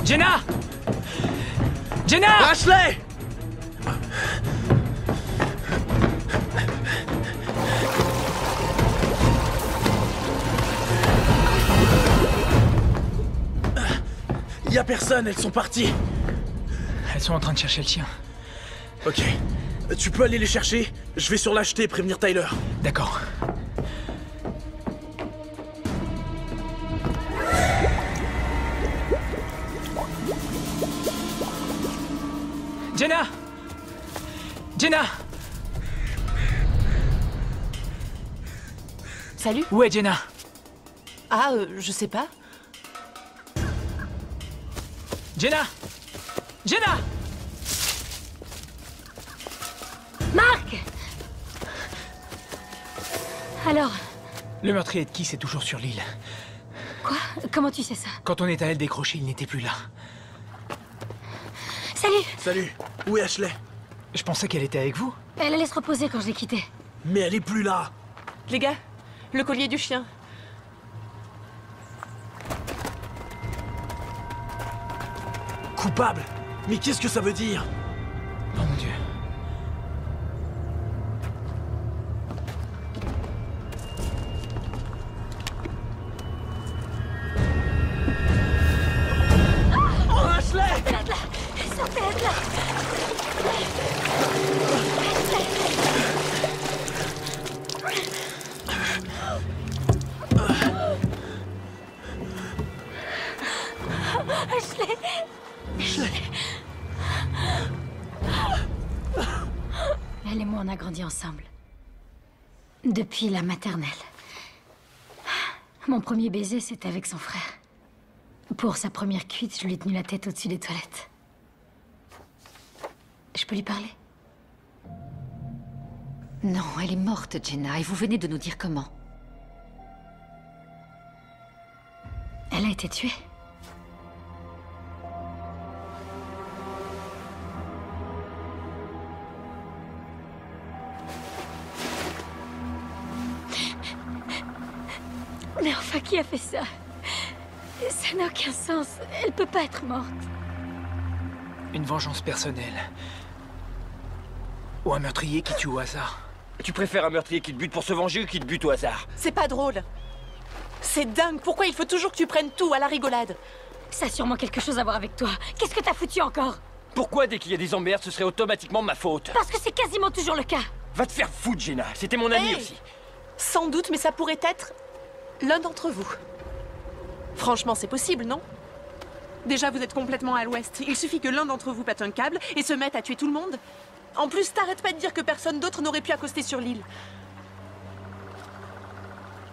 S5: Jenna! Jenna!
S9: Ashley! Y a personne, elles sont parties.
S5: Elles sont en train de chercher le chien.
S9: Ok. Tu peux aller les chercher? Je vais sur l'acheter et prévenir Tyler.
S5: D'accord. Jenna! Jenna!
S6: Salut.
S5: Où est Jenna?
S6: Ah, je sais pas.
S5: Jenna! Jenna!
S3: Marc! Alors,
S5: Le meurtrier de Kiss est toujours sur l'île.
S3: quoi? Comment tu sais ça?
S5: Quand on est allé le décrocher, il n'était plus là.
S3: Salut!
S9: Salut. Où est Ashley?
S5: Je pensais qu'elle était avec vous.
S3: Elle allait se reposer quand je l'ai quittée.
S9: Mais elle est plus là.
S6: Les gars, le collier du chien.
S9: Coupable? Mais qu'est-ce que ça veut dire?
S5: Oh mon Dieu.
S9: Oh, Ashley!
S3: Sortez de là! Sortez de là! Ashley! Elle et moi, on a grandi ensemble. Depuis la maternelle. Mon premier baiser, c'était avec son frère. Pour sa première cuite, je lui ai tenu la tête au-dessus des toilettes. Je peux lui parler?
S4: Non, elle est morte, Jenna, et vous venez de nous dire comment.
S3: Elle a été tuée. Mais enfin, qui a fait ça? Ça n'a aucun sens. Elle peut pas être morte.
S5: Une vengeance personnelle. Ou un meurtrier qui tue au hasard.
S7: Tu préfères un meurtrier qui te bute pour se venger ou qui te bute au hasard?
S6: C'est pas drôle. C'est dingue. Pourquoi il faut toujours que tu prennes tout à la rigolade?
S3: Ça a sûrement quelque chose à voir avec toi. Qu'est-ce que t'as foutu encore?
S7: Pourquoi dès qu'il y a des emmerdes, ce serait automatiquement ma faute?
S3: Parce que c'est quasiment toujours le cas.
S7: Va te faire foutre, Jenna. C'était mon ami
S6: Hey,
S7: aussi.
S6: sans doute, mais ça pourrait être l'un d'entre vous. Franchement, c'est possible, non? Déjà, vous êtes complètement à l'ouest. Il suffit que l'un d'entre vous pète un câble et se mette à tuer tout le monde. En plus, t'arrêtes pas de dire que personne d'autre n'aurait pu accoster sur l'île.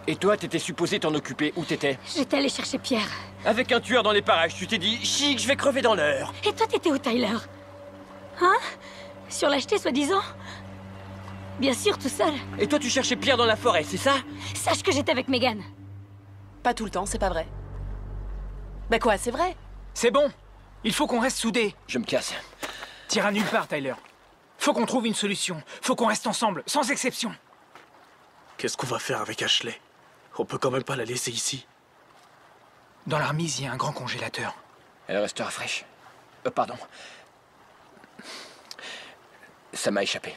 S7: Et toi, t'étais supposé t'en occuper. Où t'étais?
S3: J'étais allée chercher Pierre.
S7: Avec un tueur dans les parages, tu t'es dit, chic, je vais crever dans l'heure.
S3: Et toi, t'étais où, Tyler? Hein? Sur l'acheter, soi-disant? Bien sûr, tout seul.
S7: Et toi, tu cherchais Pierre dans la forêt, c'est ça?
S3: Sache que j'étais avec Megan.
S6: Pas tout le temps, c'est pas vrai. Bah quoi, c'est vrai?
S5: C'est bon. Il faut qu'on reste soudés.
S7: Je me casse.
S5: T'iras nulle part, Tyler. Faut qu'on trouve une solution. Faut qu'on reste ensemble, sans exception.
S9: Qu'est-ce qu'on va faire avec Ashley? On peut quand même pas la laisser ici.
S5: Dans la remise, il y a un grand congélateur.
S7: Elle restera fraîche. Pardon. Ça m'a échappé.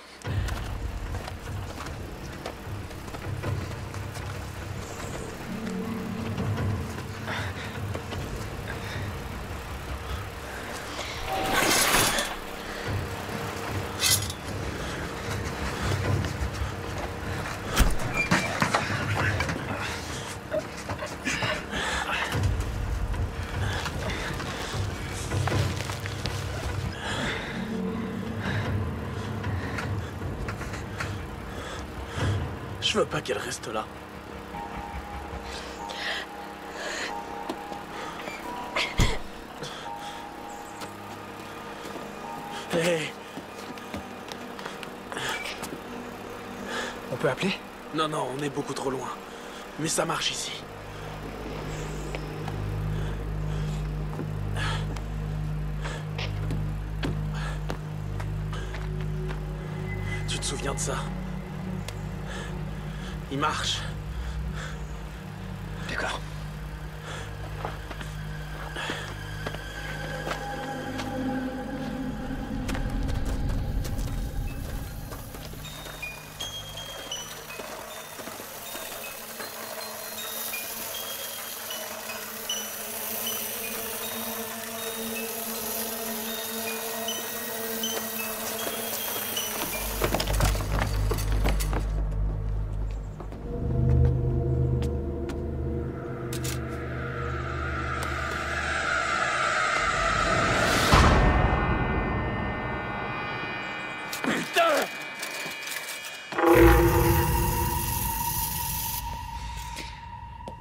S9: Je veux pas qu'elle reste là. Hey.
S5: On peut appeler?
S9: Non, non, on est beaucoup trop loin. Mais ça marche ici. Tu te souviens de ça? Il marche.
S7: D'accord.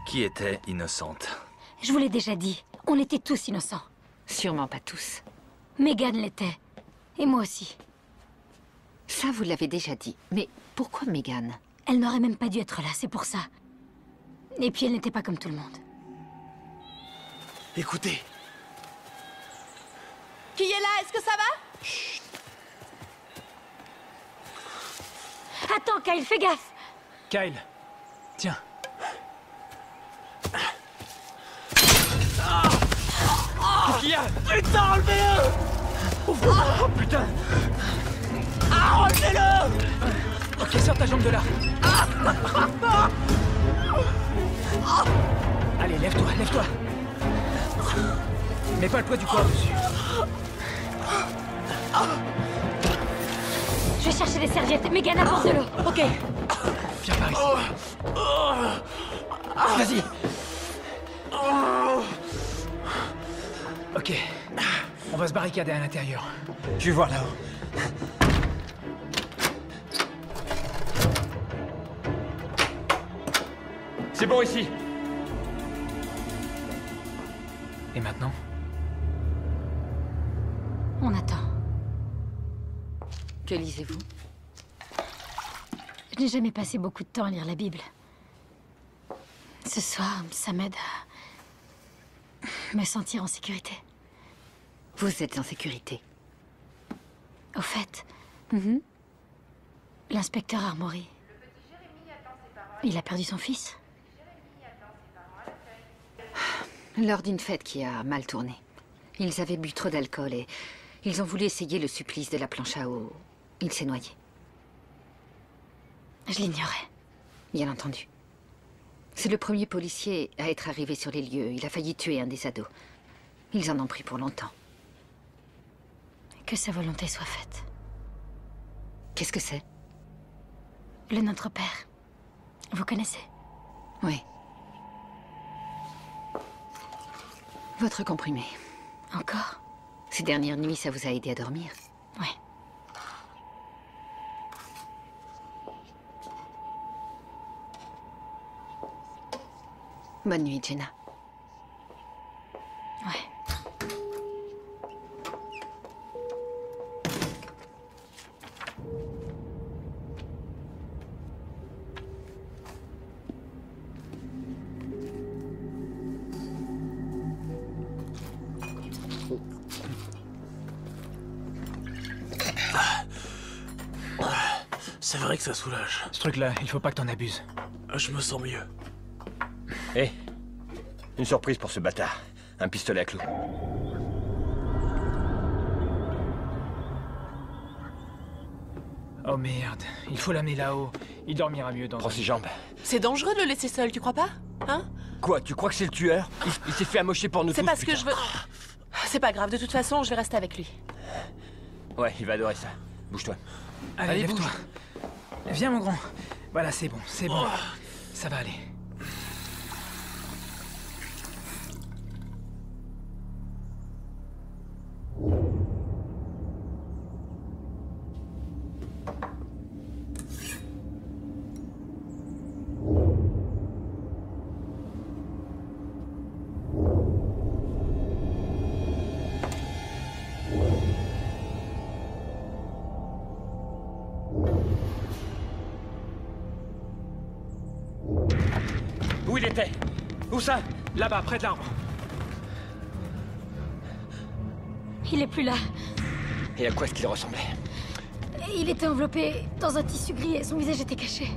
S1: Qui était innocente?
S3: Je vous l'ai déjà dit, on était tous innocents.
S4: Sûrement pas tous.
S3: Megan l'était. Et moi aussi.
S4: Ça, vous l'avez déjà dit. Mais pourquoi Megan?
S3: Elle n'aurait même pas dû être là, c'est pour ça. Et puis elle n'était pas comme tout le monde.
S9: Écoutez.
S6: Qui est là? Est-ce que ça va?
S3: Attends, Kyle, fais gaffe!
S5: Kyle, tiens.
S7: Qu'est-ce qu'il y a? Putain, enlevez-le! Oh putain! Ah, enlevez-le!
S5: Ok, sors ta jambe de là. Allez, lève-toi, lève-toi. Mets pas le poids du corps dessus.
S3: Je vais chercher des serviettes. Megan, apporte de l'eau.
S6: Ok.
S5: Viens par ici.
S7: Vas-y.
S5: Ok. On va se barricader à l'intérieur.
S7: Je vais voir là-haut. C'est bon ici.
S5: Et maintenant?
S3: On attend.
S4: Que lisez-vous?
S3: Je n'ai jamais passé beaucoup de temps à lire la Bible. Ce soir, ça m'aide à me sentir en sécurité.
S4: Vous êtes en sécurité.
S3: Au fait, l'inspecteur Armory, il a perdu son fils.
S4: Lors d'une fête qui a mal tourné. Ils avaient bu trop d'alcool et ils ont voulu essayer le supplice de la planche à eau. Il s'est noyé.
S3: Je l'ignorais.
S4: Bien entendu. C'est le premier policier à être arrivé sur les lieux. Il a failli tuer un des ados. Ils en ont pris pour longtemps.
S3: Que sa volonté soit faite.
S4: Qu'est-ce que c'est?
S3: Le Notre Père. Vous connaissez?
S4: Oui. Votre comprimé.
S3: Encore?
S4: Ces dernières nuits, ça vous a aidé à dormir?
S3: Ouais.
S4: Bonne nuit, Jenna.
S3: Ouais.
S9: C'est vrai que ça soulage.
S5: Ce truc-là, il faut pas que t'en abuses.
S9: Je me sens mieux.
S8: Hé, une surprise pour ce bâtard. Un pistolet à clous.
S5: Oh merde, il faut l'amener là-haut. Il dormira mieux dans...
S8: Prends ses jambes.
S6: C'est dangereux de le laisser seul, tu crois pas? Hein?
S8: Quoi, tu crois que c'est le tueur? Il s'est fait amocher pour nous tous.
S6: C'est parce que
S8: putain.
S6: je veux... C'est pas grave, de toute façon, je vais rester avec lui.
S8: Ouais, il va adorer ça. Bouge-toi.
S5: Allez, lève-toi. Viens, mon grand. Voilà, c'est bon, c'est bon. Ça va aller.
S8: Où il était? Où ça?
S5: Là-bas, près de l'arbre.
S3: Il est plus là.
S8: Et à quoi est-ce qu'il ressemblait?
S3: Il était enveloppé dans un tissu gris et son visage était caché.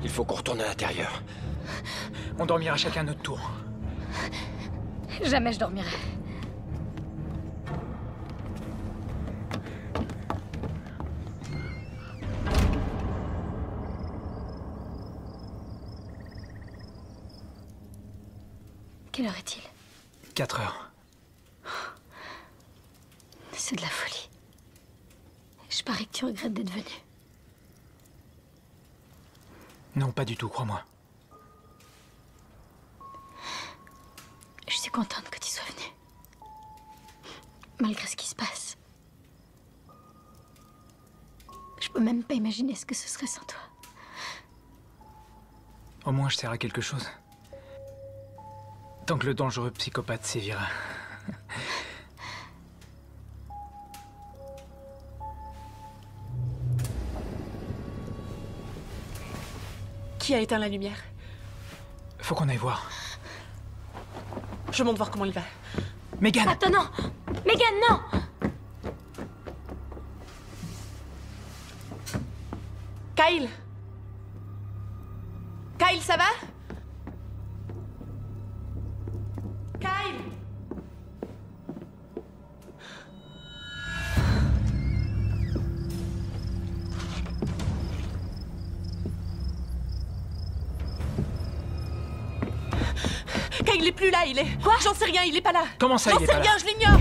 S8: Il faut qu'on retourne à l'intérieur.
S5: On dormira chacun notre tour.
S3: Jamais je dormirai. Quelle heure est-il?
S5: 4 heures.
S3: C'est de la folie. Je parie que tu regrettes d'être venu.
S5: Non, pas du tout, crois-moi.
S3: Je suis contente que tu sois venu. Malgré ce qui se passe. Je peux même pas imaginer ce que ce serait sans toi.
S5: Au moins, je sers à quelque chose. Tant que le dangereux psychopathe sévira.
S6: Qui a éteint la lumière?
S5: Faut qu'on aille voir.
S6: Je monte voir comment il va.
S5: Megan!
S3: Attends, non! Megan, non!
S6: Kyle? Kyle, ça va? Kyle? Kyle, il est plus là, il est... Quoi? J'en sais rien, il est pas là.
S5: Comment ça,
S6: J'en
S5: il est
S6: sais
S5: pas
S6: rien,
S5: là?
S6: je l'ignore.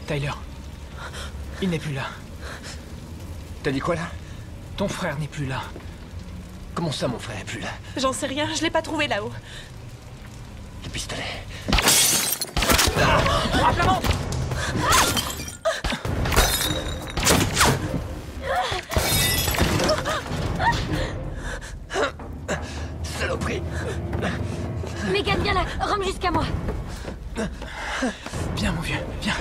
S5: Tyler. Il n'est plus là.
S8: T'as dit quoi là?
S5: Ton frère n'est plus là.
S8: Comment ça, mon frère est plus là?
S6: J'en sais rien, je l'ai pas trouvé là-haut.
S8: Le pistolet.
S5: Ah, Flamand!
S8: Saloperie!
S3: Megan, viens là! Rome jusqu'à moi!
S5: Viens, mon vieux, viens.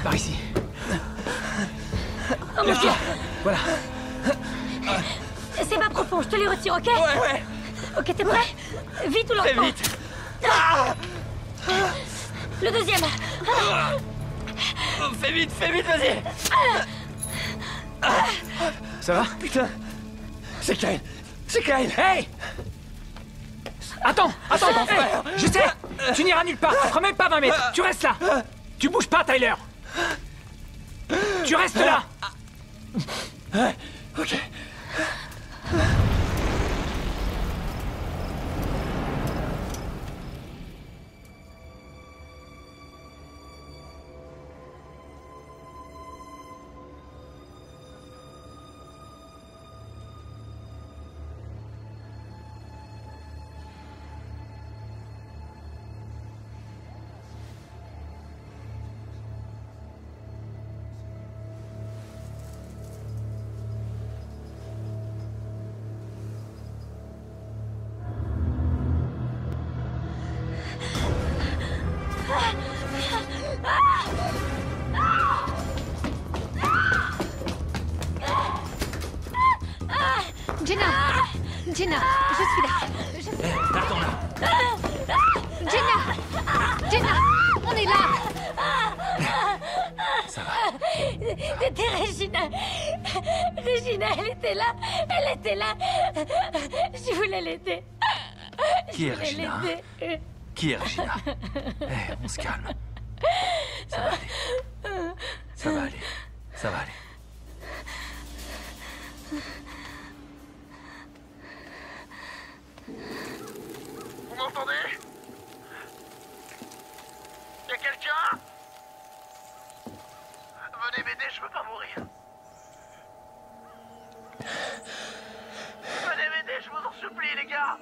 S5: Par ici.
S3: Oh mon Dieu!
S5: Voilà.
S3: C'est pas profond, je te les retire, ok?
S8: Ouais!
S3: Ok, t'es prêt? Vite ou lentement?
S8: Très vite!
S3: Le deuxième!
S8: Oh, fais vite, vas-y!
S5: Ça va?
S8: Putain! C'est Kyle! C'est Kyle! Hey!
S5: Attends, hey, je sais. Tu n'iras nulle part. Tu feras même pas 20 mètres. Tu restes là. Tu bouges pas, Tyler. Tu restes là.
S8: Ok.
S4: Jenna, je suis là.
S1: Attends là.
S4: Jenna, on est là.
S1: Ça va.
S3: C'était Regina. Regina, elle était là. Elle était là. Je voulais l'aider.
S1: Qui est Regina? Qui est Regina? On se calme. Ça va aller. Ça va aller. Ça va aller.
S9: Vous m'entendez? Y'a quelqu'un? Venez m'aider, je veux pas mourir. Venez m'aider, je vous en supplie, les gars.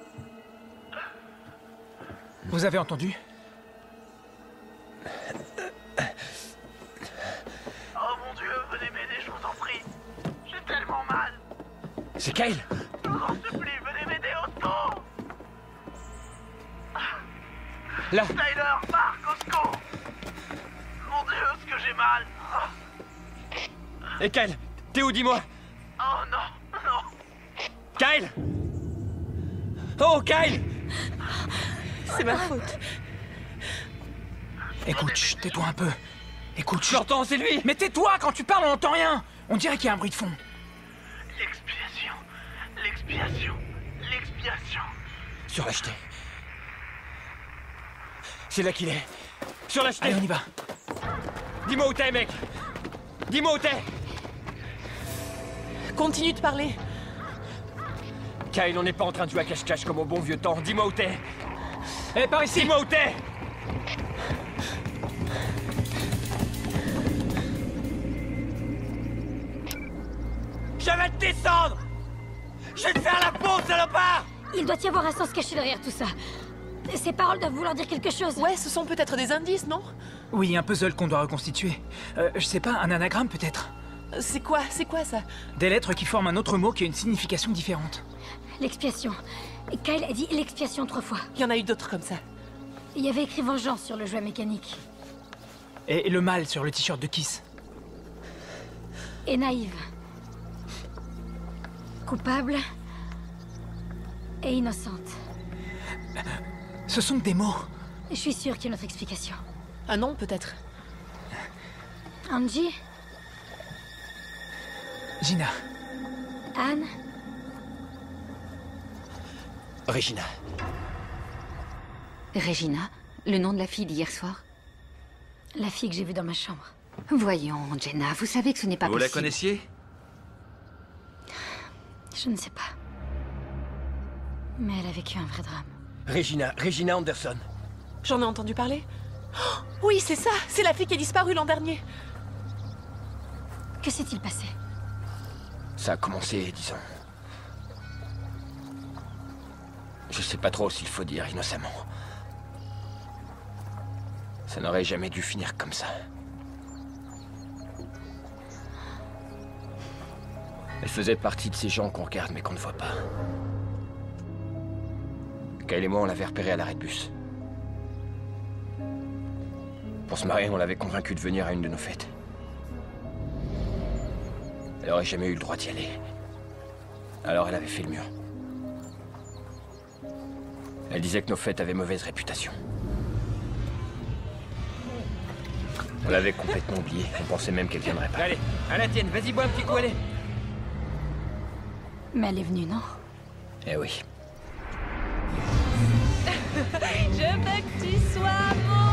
S5: Vous avez entendu?
S9: Oh mon Dieu, venez m'aider, je vous en prie. J'ai tellement mal.
S8: C'est Kyle.
S9: Je vous en supplie, venez m'aider au secours.
S8: Là.
S9: Tyler, Mark, au secours. Mon Dieu, ce que j'ai mal.
S8: Et Kyle, t'es où, dis-moi?
S9: Oh non, non.
S8: Kyle! Oh, Kyle!
S6: C'est ma faute.
S5: Écoute, chut, tais-toi un peu. Écoute, chut.
S8: J'entends, c'est lui!
S5: Mais tais-toi, quand tu parles, on n'entend rien. On dirait qu'il y a un bruit de fond.
S9: L'expiation. L'expiation. L'expiation.
S8: Sur la jetée. C'est là qu'il est. Sur la jetée.
S5: Allez, on y va.
S8: Dis-moi où t'es, mec. Dis-moi où t'es.
S6: Continue de parler.
S8: Kyle, on n'est pas en train de jouer à cache-cache comme au bon vieux temps. Dis-moi où t'es.
S5: Eh, par ici.
S8: Dis-moi où t'es. Je vais te descendre. Je vais te faire la peau, salopard.
S3: Il doit y avoir un sens caché derrière tout ça. Ces paroles doivent vouloir dire quelque chose.
S6: Ouais, ce sont peut-être des indices, non?
S5: Oui, un puzzle qu'on doit reconstituer. Je sais pas, un anagramme peut-être.
S6: C'est quoi ça?
S5: Des lettres qui forment un autre mot qui a une signification différente.
S3: L'expiation. Kyle a dit l'expiation 3 fois.
S6: Il y en a eu d'autres comme ça.
S3: Il y avait écrit vengeance sur le jouet mécanique.
S5: Et le mal sur le t-shirt de Kiss.
S3: Et naïve. Coupable. Et innocente.
S5: Ce sont des mots.
S3: Je suis sûre qu'il y a une autre explication.
S6: Un nom, peut-être.
S3: Angie?
S5: Gina.
S3: Anne?
S8: Regina.
S4: Regina, le nom de la fille d'hier soir?
S3: La fille que j'ai vue dans ma chambre.
S4: Voyons, Jenna, vous savez que ce n'est pas
S1: Vous
S4: possible.
S1: la connaissiez?
S3: Je ne sais pas. Mais elle a vécu un vrai drame.
S8: Regina Anderson.
S6: J'en ai entendu parler. Oh, oui, c'est ça. C'est la fille qui a disparu l'an dernier.
S3: Que s'est-il passé?
S8: Ça a commencé, disons... Je sais pas trop s'il faut dire innocemment. Ça n'aurait jamais dû finir comme ça. Elle faisait partie de ces gens qu'on regarde mais qu'on ne voit pas. Kyle et moi, on l'avait repérée à l'arrêt de bus. Pour se marier, on l'avait convaincue de venir à une de nos fêtes. Elle aurait jamais eu le droit d'y aller. Alors elle avait fait le mur. Elle disait que nos fêtes avaient mauvaise réputation. On l'avait complètement oubliée. On pensait même qu'elle viendrait pas. Allez, à la tienne, vas-y, bois un petit coup, allez.
S3: Mais elle est venue, non?
S8: Eh oui.
S6: Je veux que tu sois mon...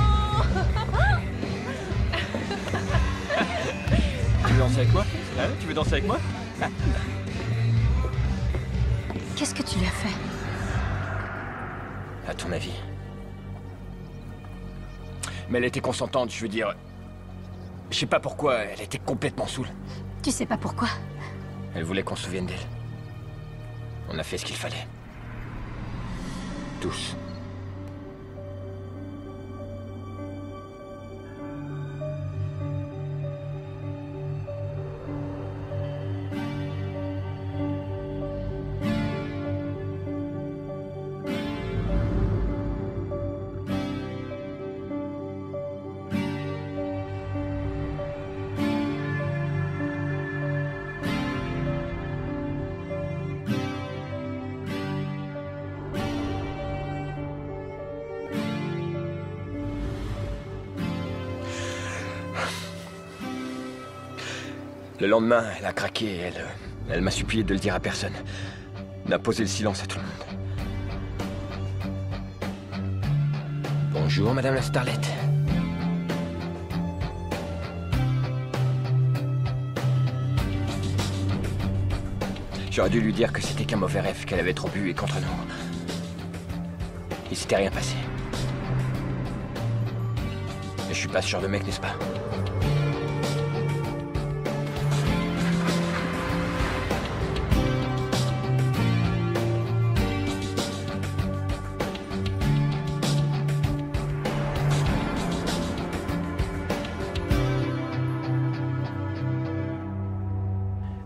S8: Tu veux danser avec moi? Hein? Tu veux danser avec moi?
S3: Qu'est-ce que tu lui as fait?
S8: À ton avis? Mais elle était consentante, je veux dire... Je sais pas pourquoi, elle était complètement saoule.
S3: Tu sais pas pourquoi?
S8: Elle voulait qu'on se souvienne d'elle. On a fait ce qu'il fallait. Tous. Le lendemain, elle a craqué et elle m'a supplié de le dire à personne. D'imposer le silence à tout le monde. Bonjour, Madame la Starlette. J'aurais dû lui dire que c'était qu'un mauvais rêve, qu'elle avait trop bu et qu'entre nous... il s'était rien passé. Et je suis pas ce genre de mec, n'est-ce pas?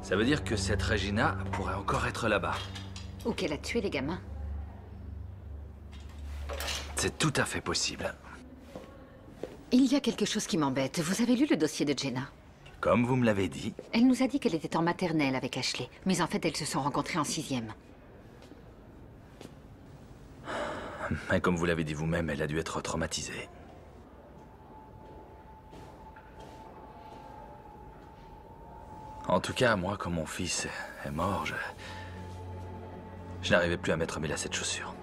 S1: Ça veut dire que cette Regina pourrait encore être là-bas.
S4: Ou qu'elle a tué les gamins.
S1: C'est tout à fait possible.
S4: Il y a quelque chose qui m'embête. Vous avez lu le dossier de Jenna?
S1: Comme vous me l'avez dit.
S4: Elle nous a dit qu'elle était en maternelle avec Ashley. Mais en fait, elles se sont rencontrées en 6e.
S1: Et comme vous l'avez dit vous-même, elle a dû être traumatisée. En tout cas, moi, quand mon fils est mort, je n'arrivais plus à mettre mes lacets de chaussures.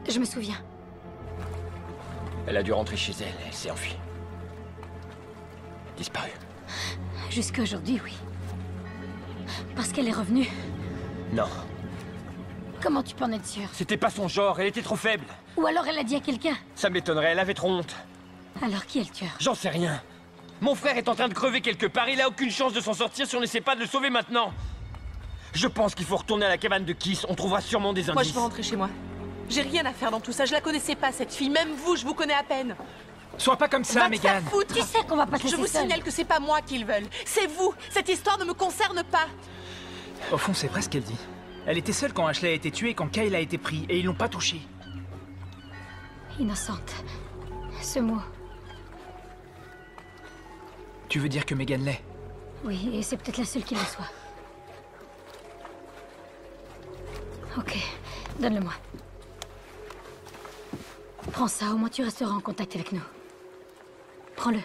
S3: Je me souviens.
S8: Elle a dû rentrer chez elle, elle s'est enfuie. Disparue.
S3: Jusqu'à aujourd'hui, oui. Parce qu'elle est revenue.
S8: Non.
S3: Comment tu peux en être sûr?
S8: C'était pas son genre, elle était trop faible.
S3: Ou alors elle a dit à quelqu'un.
S8: Ça m'étonnerait, elle avait trop honte.
S3: Alors qui est le tueur?
S8: J'en sais rien. Mon frère est en train de crever quelque part, il a aucune chance de s'en sortir si on n'essaie pas de le sauver maintenant. Je pense qu'il faut retourner à la cabane de Kiss, on trouvera sûrement des indices.
S6: Moi, je veux rentrer chez moi. J'ai rien à faire dans tout ça, je la connaissais pas, cette fille. Même vous, je vous connais à peine.
S5: Sois pas comme ça,
S6: Va te
S5: Megan.
S6: faire foutre.
S3: Tu sais qu'on va pas te laisser
S6: Je vous
S3: seule.
S6: signale que c'est pas moi qu'ils veulent. C'est vous. Cette histoire ne me concerne pas.
S5: Au fond, c'est vrai ce qu'elle dit. Elle était seule quand Ashley a été tuée et quand Kyle a été pris, et ils l'ont pas touchée.
S3: Innocente. Ce mot.
S5: Tu veux dire que Megan l'est?
S3: Oui, et c'est peut-être la seule qui le soit. Ok, donne-le-moi. Prends ça, au moins tu resteras en contact avec nous. Prends-le.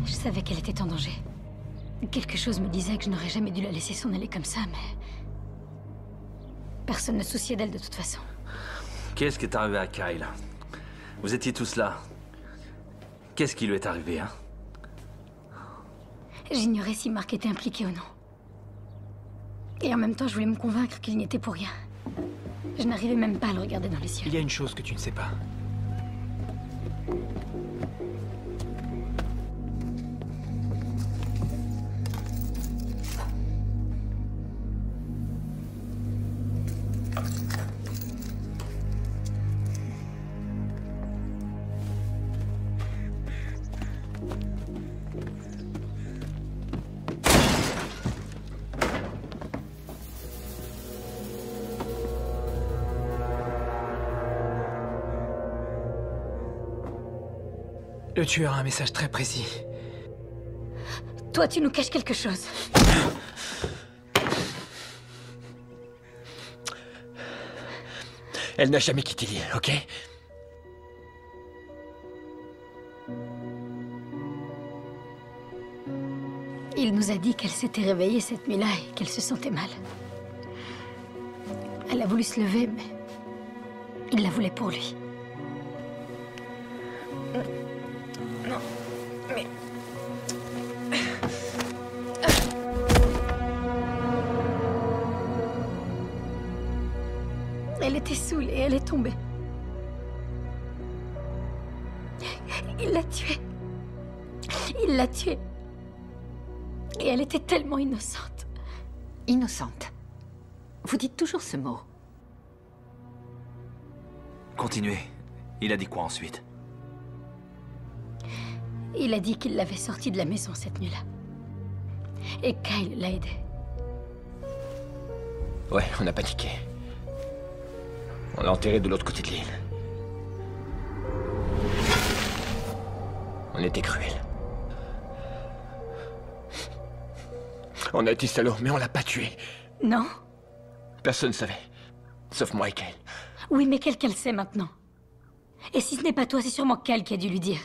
S3: Je savais qu'elle était en danger. Quelque chose me disait que je n'aurais jamais dû la laisser s'en aller comme ça, mais... Personne ne se souciait d'elle de toute façon.
S1: Qu'est-ce qui est arrivé à Kyle? Vous étiez tous là. Qu'est-ce qui lui est arrivé, hein?
S3: J'ignorais si Mark était impliqué ou non. Et en même temps, je voulais me convaincre qu'il n'y était pour rien. Je n'arrivais même pas à le regarder dans les yeux.
S5: Il y a une chose que tu ne sais pas. Le tueur a un message très précis.
S3: Toi, tu nous caches quelque chose.
S8: Elle n'a jamais quitté l'île, ok?
S3: Il nous a dit qu'elle s'était réveillée cette nuit-là et qu'elle se sentait mal. Elle a voulu se lever, mais il la voulait pour lui. Non, mais... Elle était saoulée, elle est tombée. Il l'a tuée. Il l'a tuée. Et elle était tellement innocente.
S4: Innocente. Vous dites toujours ce mot.
S1: Continuez. Il a dit quoi ensuite?
S3: Il a dit qu'il l'avait sortie de la maison cette nuit-là. Et Kyle l'a aidé.
S8: Ouais, on a paniqué. On l'a enterré de l'autre côté de l'île. On était cruels. On a été salauds, mais on l'a pas tué.
S3: Non?
S8: Personne ne savait. Sauf moi et Kyle.
S3: Oui, mais quelqu'un le sait maintenant. Et si ce n'est pas toi, c'est sûrement Kyle qui a dû lui dire.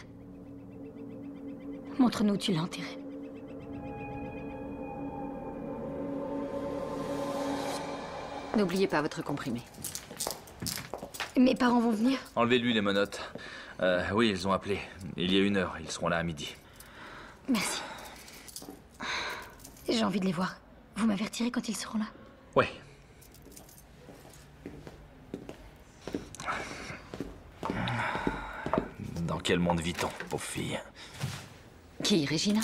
S3: Montre-nous où tu l'as enterré.
S4: N'oubliez pas votre comprimé.
S3: Mes parents vont venir?
S1: Enlevez-lui les menottes. Oui, ils ont appelé. Il y a 1 heure, ils seront là à midi.
S3: Merci. J'ai envie de les voir. Vous m'avertirez quand ils seront là?
S1: Oui. Dans quel monde vit-on, pauvre fille?
S4: Qui, Regina?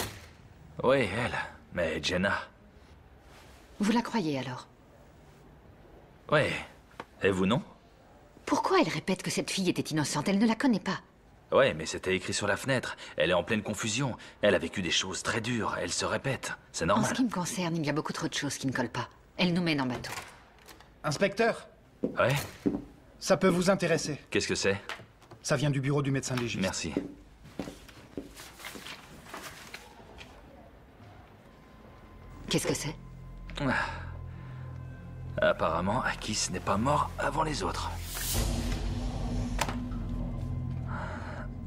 S1: Oui, elle. Mais Jenna.
S4: Vous la croyez alors?
S1: Oui. Et vous, non?
S4: Pourquoi elle répète que cette fille était innocente? Elle ne la connaît pas.
S1: Ouais, mais c'était écrit sur la fenêtre. Elle est en pleine confusion. Elle a vécu des choses très dures. Elle se répète. C'est
S4: En
S1: normal.
S4: ce qui me concerne, il y a beaucoup trop de choses qui ne collent pas. Elle nous mène en bateau.
S12: Inspecteur,
S1: Ouais?
S12: ça peut vous intéresser.
S1: Qu'est-ce que c'est?
S12: Ça vient du bureau du médecin légiste.
S1: Merci.
S4: Qu'est-ce que c'est?
S1: Apparemment, Akis n'est pas mort avant les autres.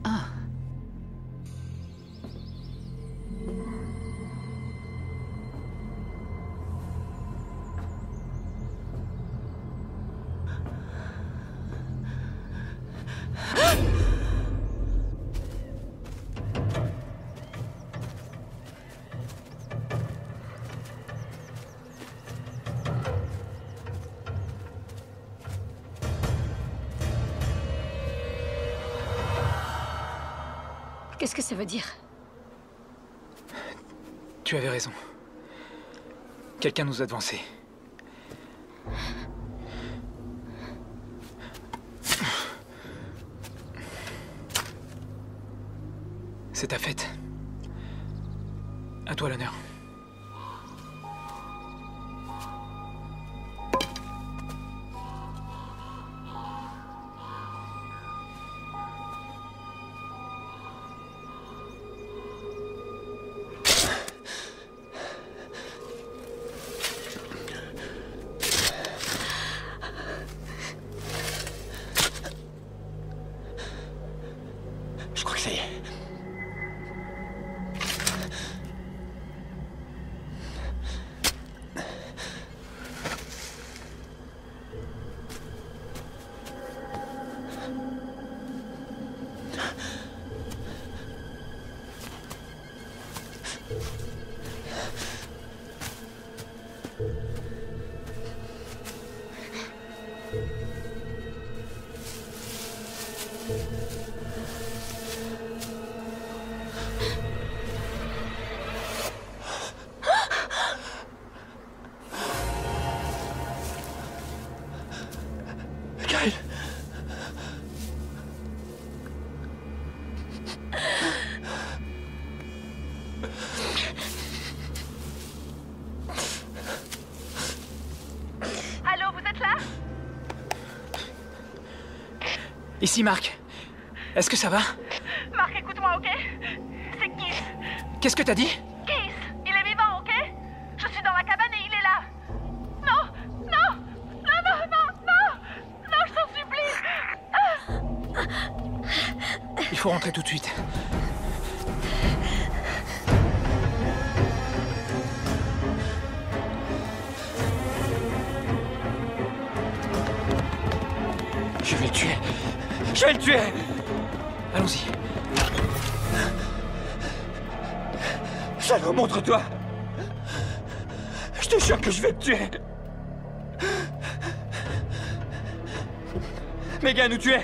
S4: Ah.
S3: Qu'est-ce que ça veut dire?
S5: Tu avais raison. Quelqu'un nous a devancés. C'est ta fête. À toi l'honneur.
S8: Je crois que ça y est. Kyle.
S10: Allô, vous êtes là?
S5: Ici, Marc. Est-ce que ça va?
S10: Marc, écoute-moi, ok? C'est Keith.
S5: Qu'est-ce que t'as dit?
S10: Keith, il est vivant, ok? Je suis dans la cabane et il est là. Non, non, non, non, non, non, non, je t'en supplie.
S5: Il faut rentrer tout de suite.
S7: Je vais le tuer.
S5: Allons-y.
S7: Salaud, montre-toi. Je te jure que je vais te tuer. Megan, où tu es?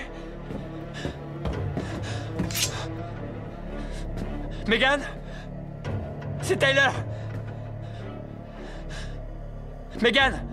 S7: Megan? C'est Tyler. Megan?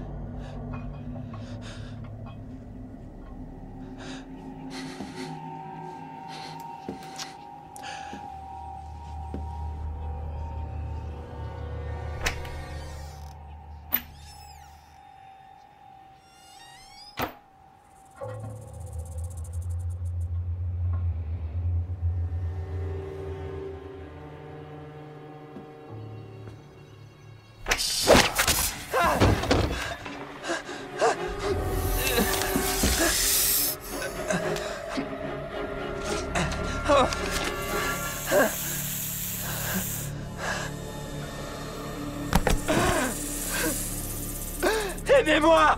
S7: Aidez-moi!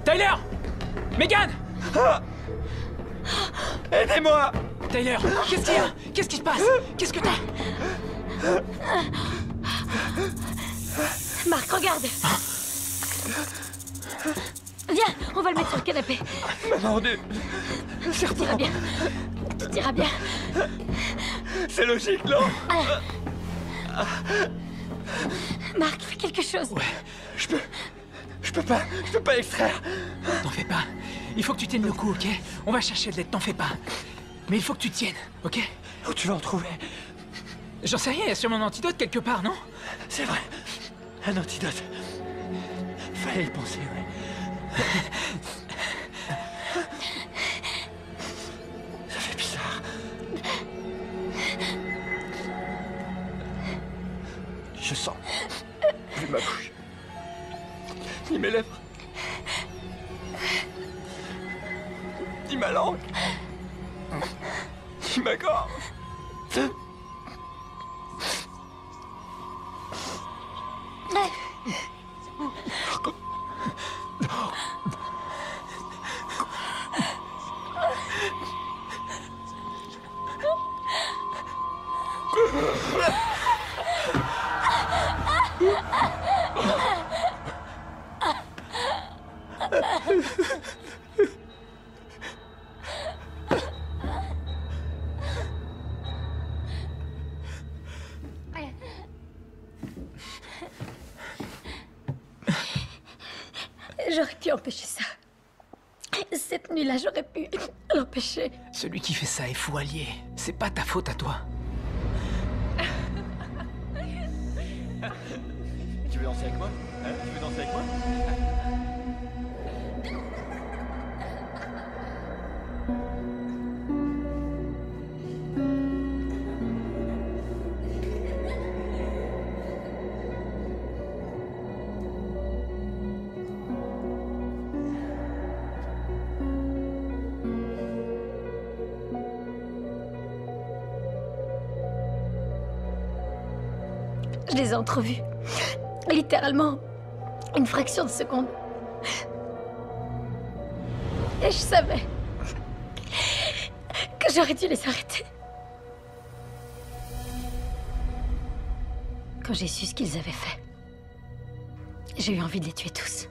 S5: Tyler! Megan!
S7: Aidez-moi!
S5: Tyler, qu'est-ce qu'il y a? Qu'est-ce qui se passe? Qu'est-ce que t'as?
S3: Marc, regarde! Viens, on va le mettre sur le canapé.
S7: Mordu!
S3: Tout ira bien. Tout ira bien.
S7: C'est logique, non?
S3: Marc, fais quelque chose.
S5: Ouais.
S7: Je peux pas l'extraire.
S5: T'en fais pas. Il faut que tu tiennes le coup, ok? On va chercher de l'aide, t'en fais pas. Mais il faut que tu tiennes, ok?
S7: Où tu vas en trouver?
S5: J'en sais rien, il y a sûrement un antidote quelque part, non?
S7: C'est vrai. Un antidote. Fallait y penser, ouais. Ça fait bizarre. Je sens plus ma bouche, ni mes lèvres, ni ma langue, ni ma gorge.
S3: J'aurais pu empêcher ça. Cette nuit-là, j'aurais pu l'empêcher.
S5: Celui qui fait ça est fou allié. C'est pas ta faute à toi.
S7: Tu veux danser avec moi? Hein? Tu veux danser avec moi?
S3: Je les ai entrevus. Littéralement, une fraction de seconde. Et je savais que j'aurais dû les arrêter. Quand j'ai su ce qu'ils avaient fait, j'ai eu envie de les tuer tous.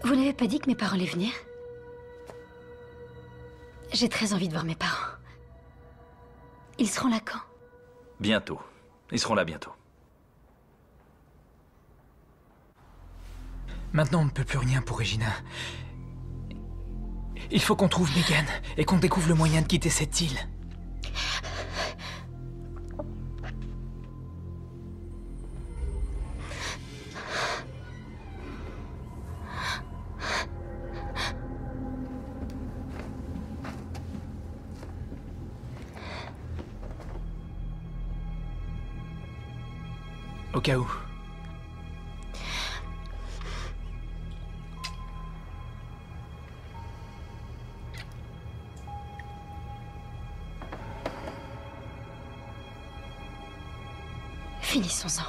S3: Vous n'avez pas dit que mes parents allaient venir? J'ai très envie de voir mes parents. Ils seront là quand?
S1: Bientôt. Ils seront là bientôt.
S5: Maintenant, on ne peut plus rien pour Regina. Il faut qu'on trouve Megan et qu'on découvre le moyen de quitter cette île. Au cas où.
S3: Finissons-en.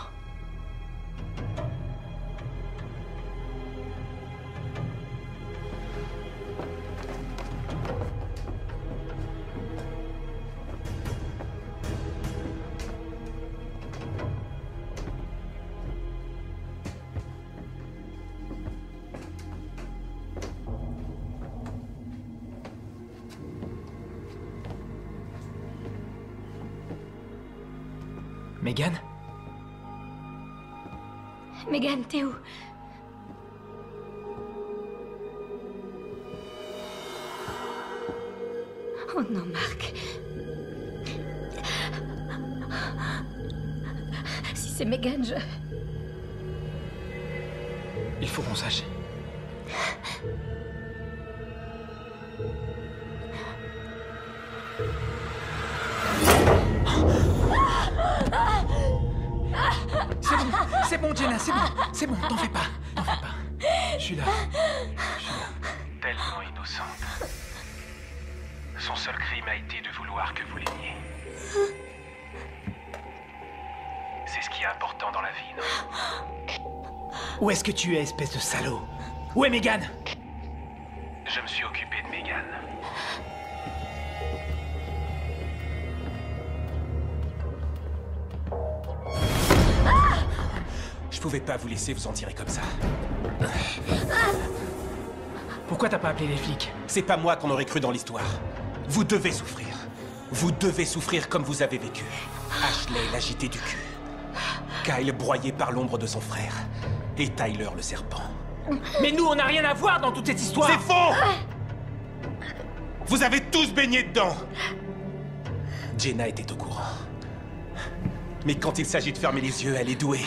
S5: Megan?
S3: Megan, t'es où? Oh non, Marc. Si c'est Megan, je...
S5: Il faut qu'on sache. C'est bon, Jenna, c'est bon, t'en fais pas. Je suis là.
S2: Tellement innocente. Son seul crime a été de vouloir que vous l'aimiez. C'est ce qui est important dans la vie, non?
S5: Où est-ce que tu es, espèce de salaud? Où est Megan?
S2: Je me suis occupé de Megan. Je pouvais pas vous laisser vous en tirer comme ça.
S5: Pourquoi t'as pas appelé les flics?
S2: C'est pas moi qu'on aurait cru dans l'histoire. Vous devez souffrir. Vous devez souffrir comme vous avez vécu. Ashley l'agité du cul. Kyle broyé par l'ombre de son frère. Et Tyler le serpent.
S5: Mais nous, on n'a rien à voir dans toute cette histoire!
S2: C'est faux! Vous avez tous baigné dedans! Jenna était au courant. Mais quand il s'agit de fermer les yeux, elle est douée.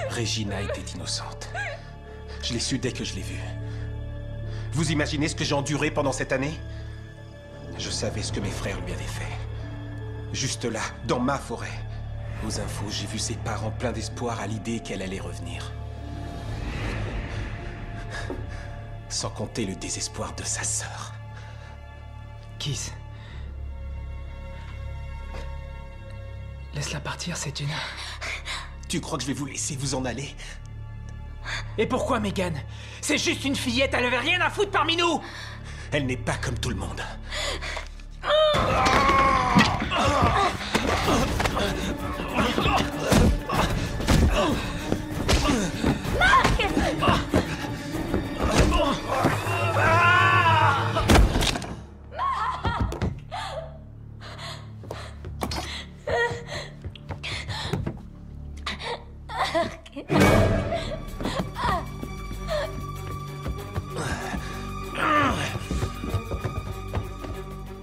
S2: Regina était innocente. Je l'ai su dès que je l'ai vue. Vous imaginez ce que j'ai enduré pendant cette année? Je savais ce que mes frères lui avaient fait. Juste là, dans ma forêt. Aux infos, j'ai vu ses parents pleins d'espoir à l'idée qu'elle allait revenir. Sans compter le désespoir de sa sœur.
S5: Kiss. Laisse-la partir, c'est Jenna.
S2: Tu crois que je vais vous laisser vous en aller?
S5: Et pourquoi, Megan? C'est juste une fillette, elle avait rien à foutre parmi nous!
S2: Elle n'est pas comme tout le monde.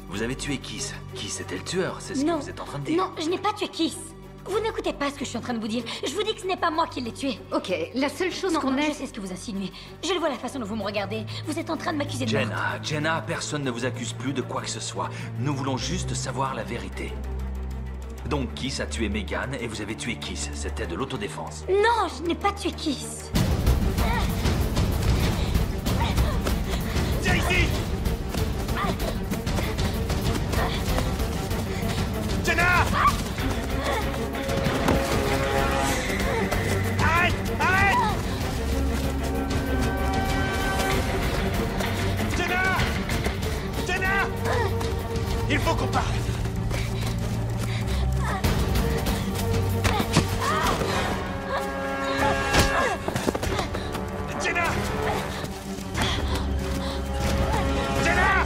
S1: Vous avez tué Kiss. Kiss était le tueur, c'est ce que vous êtes en train de dire.
S3: Non, je n'ai pas tué Kiss. Vous n'écoutez pas ce que je suis en train de vous dire. Je vous dis que ce n'est pas moi qui l'ai tué.
S4: Ok, la seule chose qu'on
S3: Je
S4: ait...
S3: sais ce que vous insinuez. Je le vois la façon dont vous me regardez. Vous êtes en train de m'accuser de meurtre.
S1: Jenna, personne ne vous accuse plus de quoi que ce soit. Nous voulons juste savoir la vérité. Donc Kiss a tué Megan et vous avez tué Kiss. C'était de l'autodéfense.
S3: Non, je n'ai pas tué Kiss.
S2: Viens ici! Jenna! Arrête! Arrête! Jenna! Jenna! Il faut qu'on parle! Jenna! Jenna!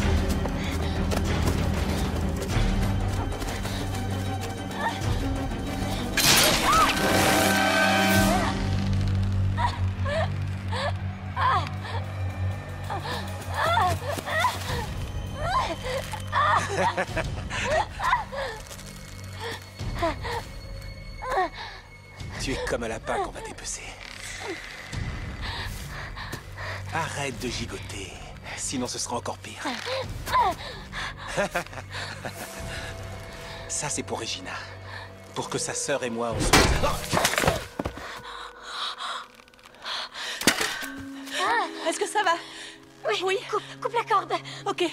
S2: Tu es comme un lapin qu'on va dépecer. Arrête de gigoter, sinon ce sera encore pire. Ça, c'est pour Regina. Pour que sa sœur et moi, on soit...
S6: Est-ce que ça va? Oui.
S3: Coupe la corde.
S6: Ok.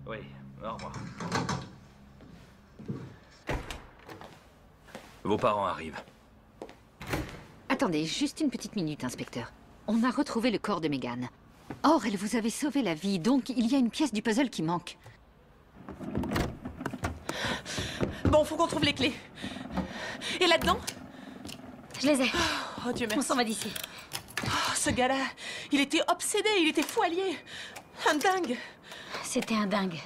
S1: Oui, au revoir. Vos parents arrivent.
S4: Attendez, juste une petite minute, inspecteur. On a retrouvé le corps de Megan. Or, elle vous avait sauvé la vie, donc il y a une pièce du puzzle qui manque.
S6: Bon, faut qu'on trouve les clés. Et là-dedans?
S3: Je les ai.
S6: Oh, Dieu merci.
S3: On s'en va d'ici.
S6: Oh, ce gars-là, il était obsédé, il était fou allié. Un dingue.
S3: C'était un dingue.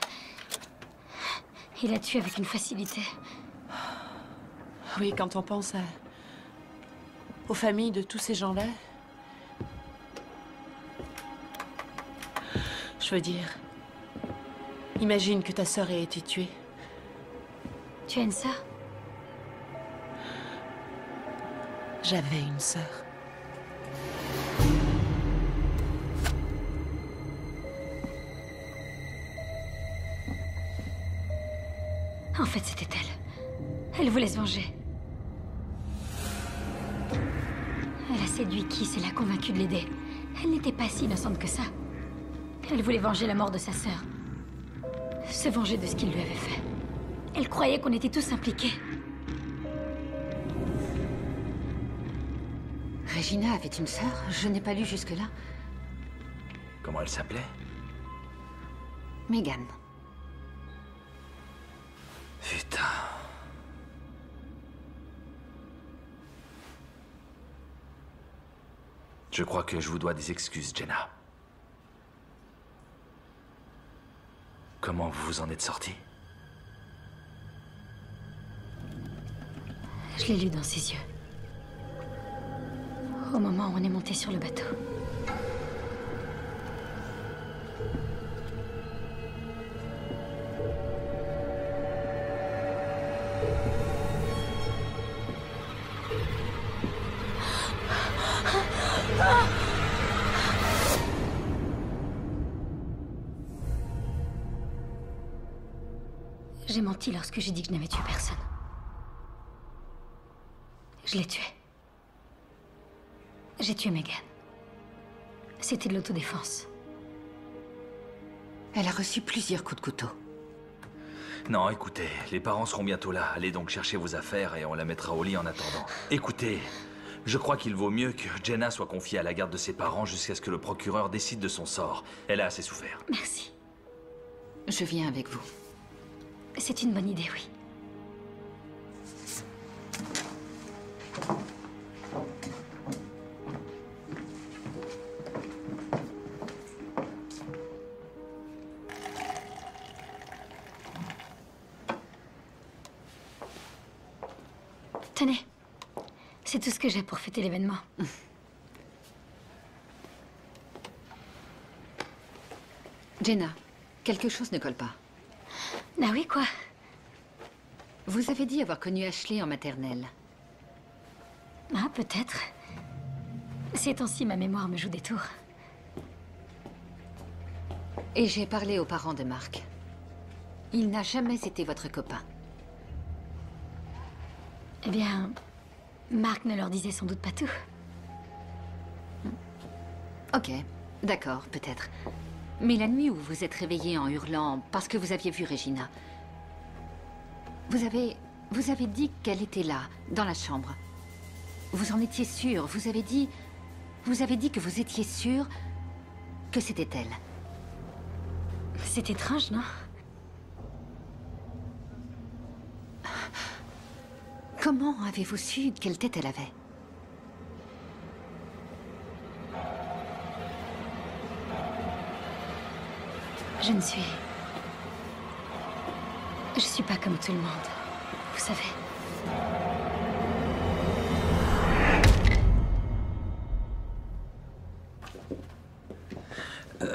S3: Il a tué avec une facilité.
S6: Oui, quand on pense aux familles de tous ces gens-là. Je veux dire, imagine que ta sœur ait été tuée.
S3: Tu as une sœur?
S6: J'avais une sœur.
S3: En fait, c'était elle. Elle voulait se venger. Elle a séduit Kiss et l'a convaincu de l'aider. Elle n'était pas si innocente que ça. Elle voulait venger la mort de sa sœur. Se venger de ce qu'il lui avait fait. Elle croyait qu'on était tous impliqués.
S4: Regina avait une sœur? Je n'ai pas lu jusque-là.
S1: Comment elle s'appelait?
S4: Megan.
S1: Putain. Je crois que je vous dois des excuses, Jenna. Comment vous vous en êtes sortie?
S3: Je l'ai lu dans ses yeux. Au moment où on est monté sur le bateau. J'ai menti lorsque j'ai dit que je n'avais tué personne. Je l'ai tué. J'ai tué Megan. C'était de l'autodéfense.
S4: Elle a reçu plusieurs coups de couteau.
S1: Non, écoutez, les parents seront bientôt là. Allez donc chercher vos affaires et on la mettra au lit en attendant. Écoutez, je crois qu'il vaut mieux que Jenna soit confiée à la garde de ses parents jusqu'à ce que le procureur décide de son sort. Elle a assez souffert.
S3: Merci.
S4: Je viens avec vous.
S3: C'est une bonne idée, oui. Tenez, c'est tout ce que j'ai pour fêter l'événement.
S4: Jenna, quelque chose ne colle pas.
S3: Ah oui, quoi?
S4: Vous avez dit avoir connu Ashley en maternelle.
S3: Ah, peut-être. Ces temps-ci, ma mémoire me joue des tours.
S4: Et j'ai parlé aux parents de Mark. Il n'a jamais été votre copain.
S3: Eh bien, Mark ne leur disait sans doute pas tout.
S4: Ok, d'accord, peut-être. Mais la nuit où vous êtes réveillé en hurlant parce que vous aviez vu Regina, vous avez dit qu'elle était là, dans la chambre. Vous en étiez sûr, vous avez dit que vous étiez sûr que c'était elle.
S3: C'est étrange, non?
S4: Comment avez-vous su quelle tête elle avait?
S3: Je suis pas comme tout le monde, vous savez.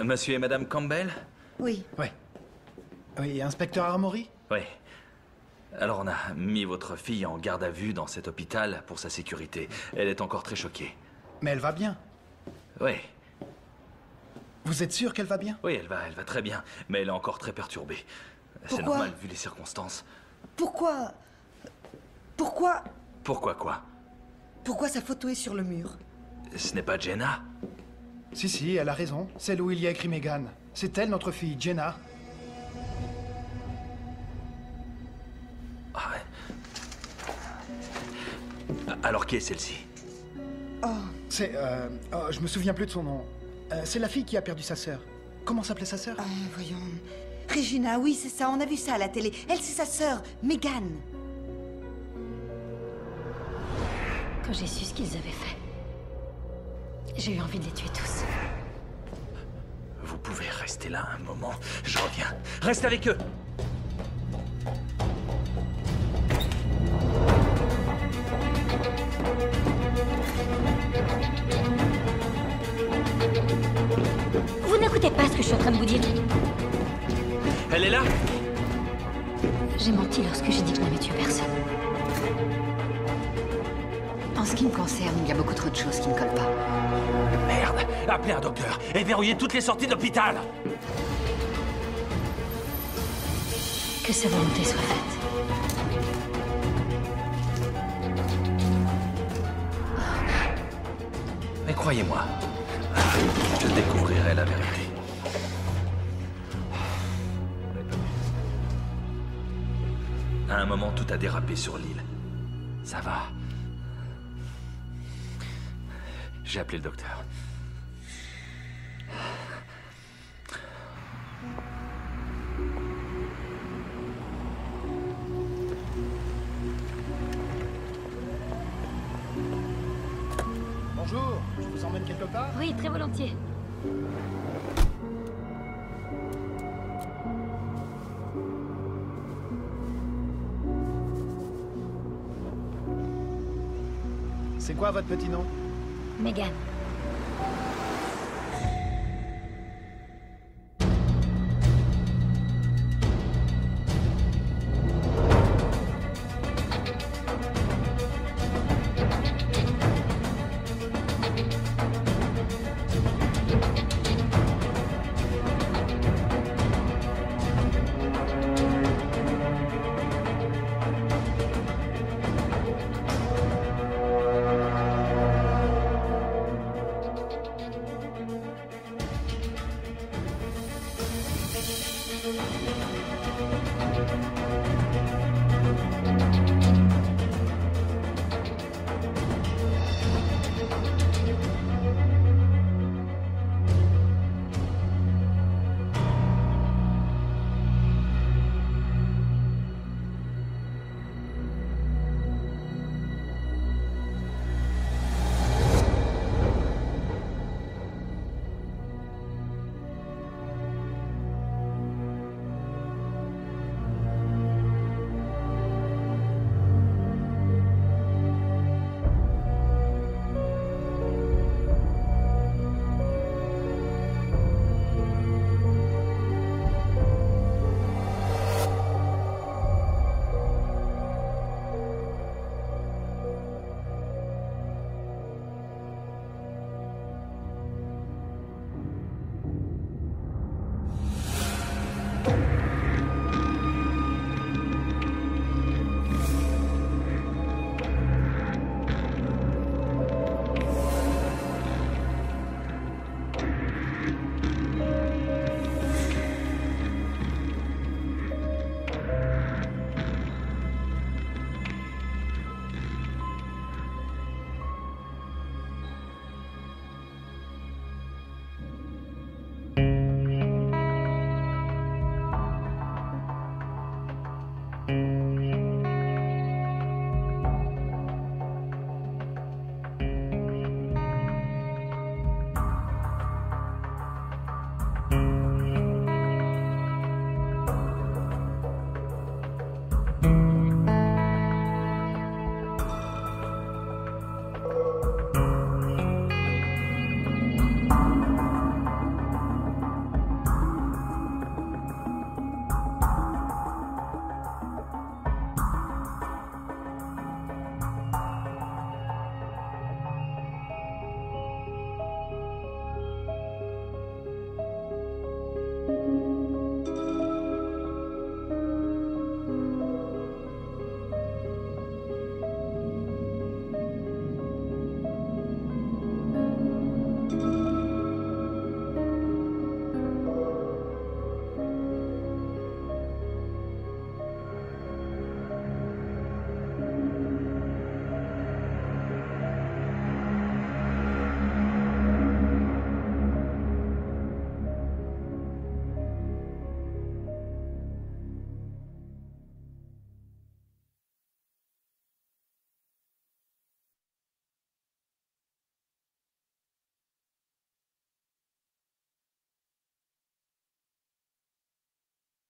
S1: Monsieur et Madame Campbell?
S11: Oui.
S12: Oui, inspecteur Armory?
S1: Oui. Alors on a mis votre fille en garde à vue dans cet hôpital pour sa sécurité. Elle est encore très choquée.
S12: Mais elle va bien.
S1: Oui.
S12: Vous êtes sûr qu'elle va bien?
S1: Oui, elle va très bien, mais elle est encore très perturbée. C'est normal vu les circonstances.
S11: Pourquoi
S1: Pourquoi quoi?
S11: Pourquoi sa photo est sur le mur?
S1: Ce n'est pas Jenna?
S12: Si, elle a raison. Celle où il y a écrit Megan. C'est elle, notre fille, Jenna.
S1: Ah ouais. Alors qui est celle-ci?
S12: Oh, c'est... oh, je me souviens plus de son nom. C'est la fille qui a perdu sa sœur. Comment s'appelait sa sœur?
S13: Voyons... Regina, oui, c'est ça, on a vu ça à la télé. Elle, c'est sa sœur, Megan.
S3: Quand j'ai su ce qu'ils avaient fait, j'ai eu envie de les tuer tous.
S1: Vous pouvez rester là un moment. Je reviens. Reste avec eux.
S3: Vous n'écoutez pas ce que je suis en train de vous dire.
S1: Elle est là?
S3: J'ai menti lorsque j'ai dit que je n'avais tué personne.
S4: En ce qui me concerne, il y a beaucoup trop de choses qui ne collent pas.
S1: Merde! Appelez un docteur et verrouillez toutes les sorties de l'hôpital!
S3: Que sa volonté soit faite.
S1: Mais croyez-moi, je découvrirai la vérité. À un moment, tout a dérapé sur l'île. Ça va. J'ai appelé le docteur.
S12: Bonjour, je vous emmène quelque part?
S3: Oui, très volontiers.
S12: C'est quoi votre petit nom?
S3: Megan.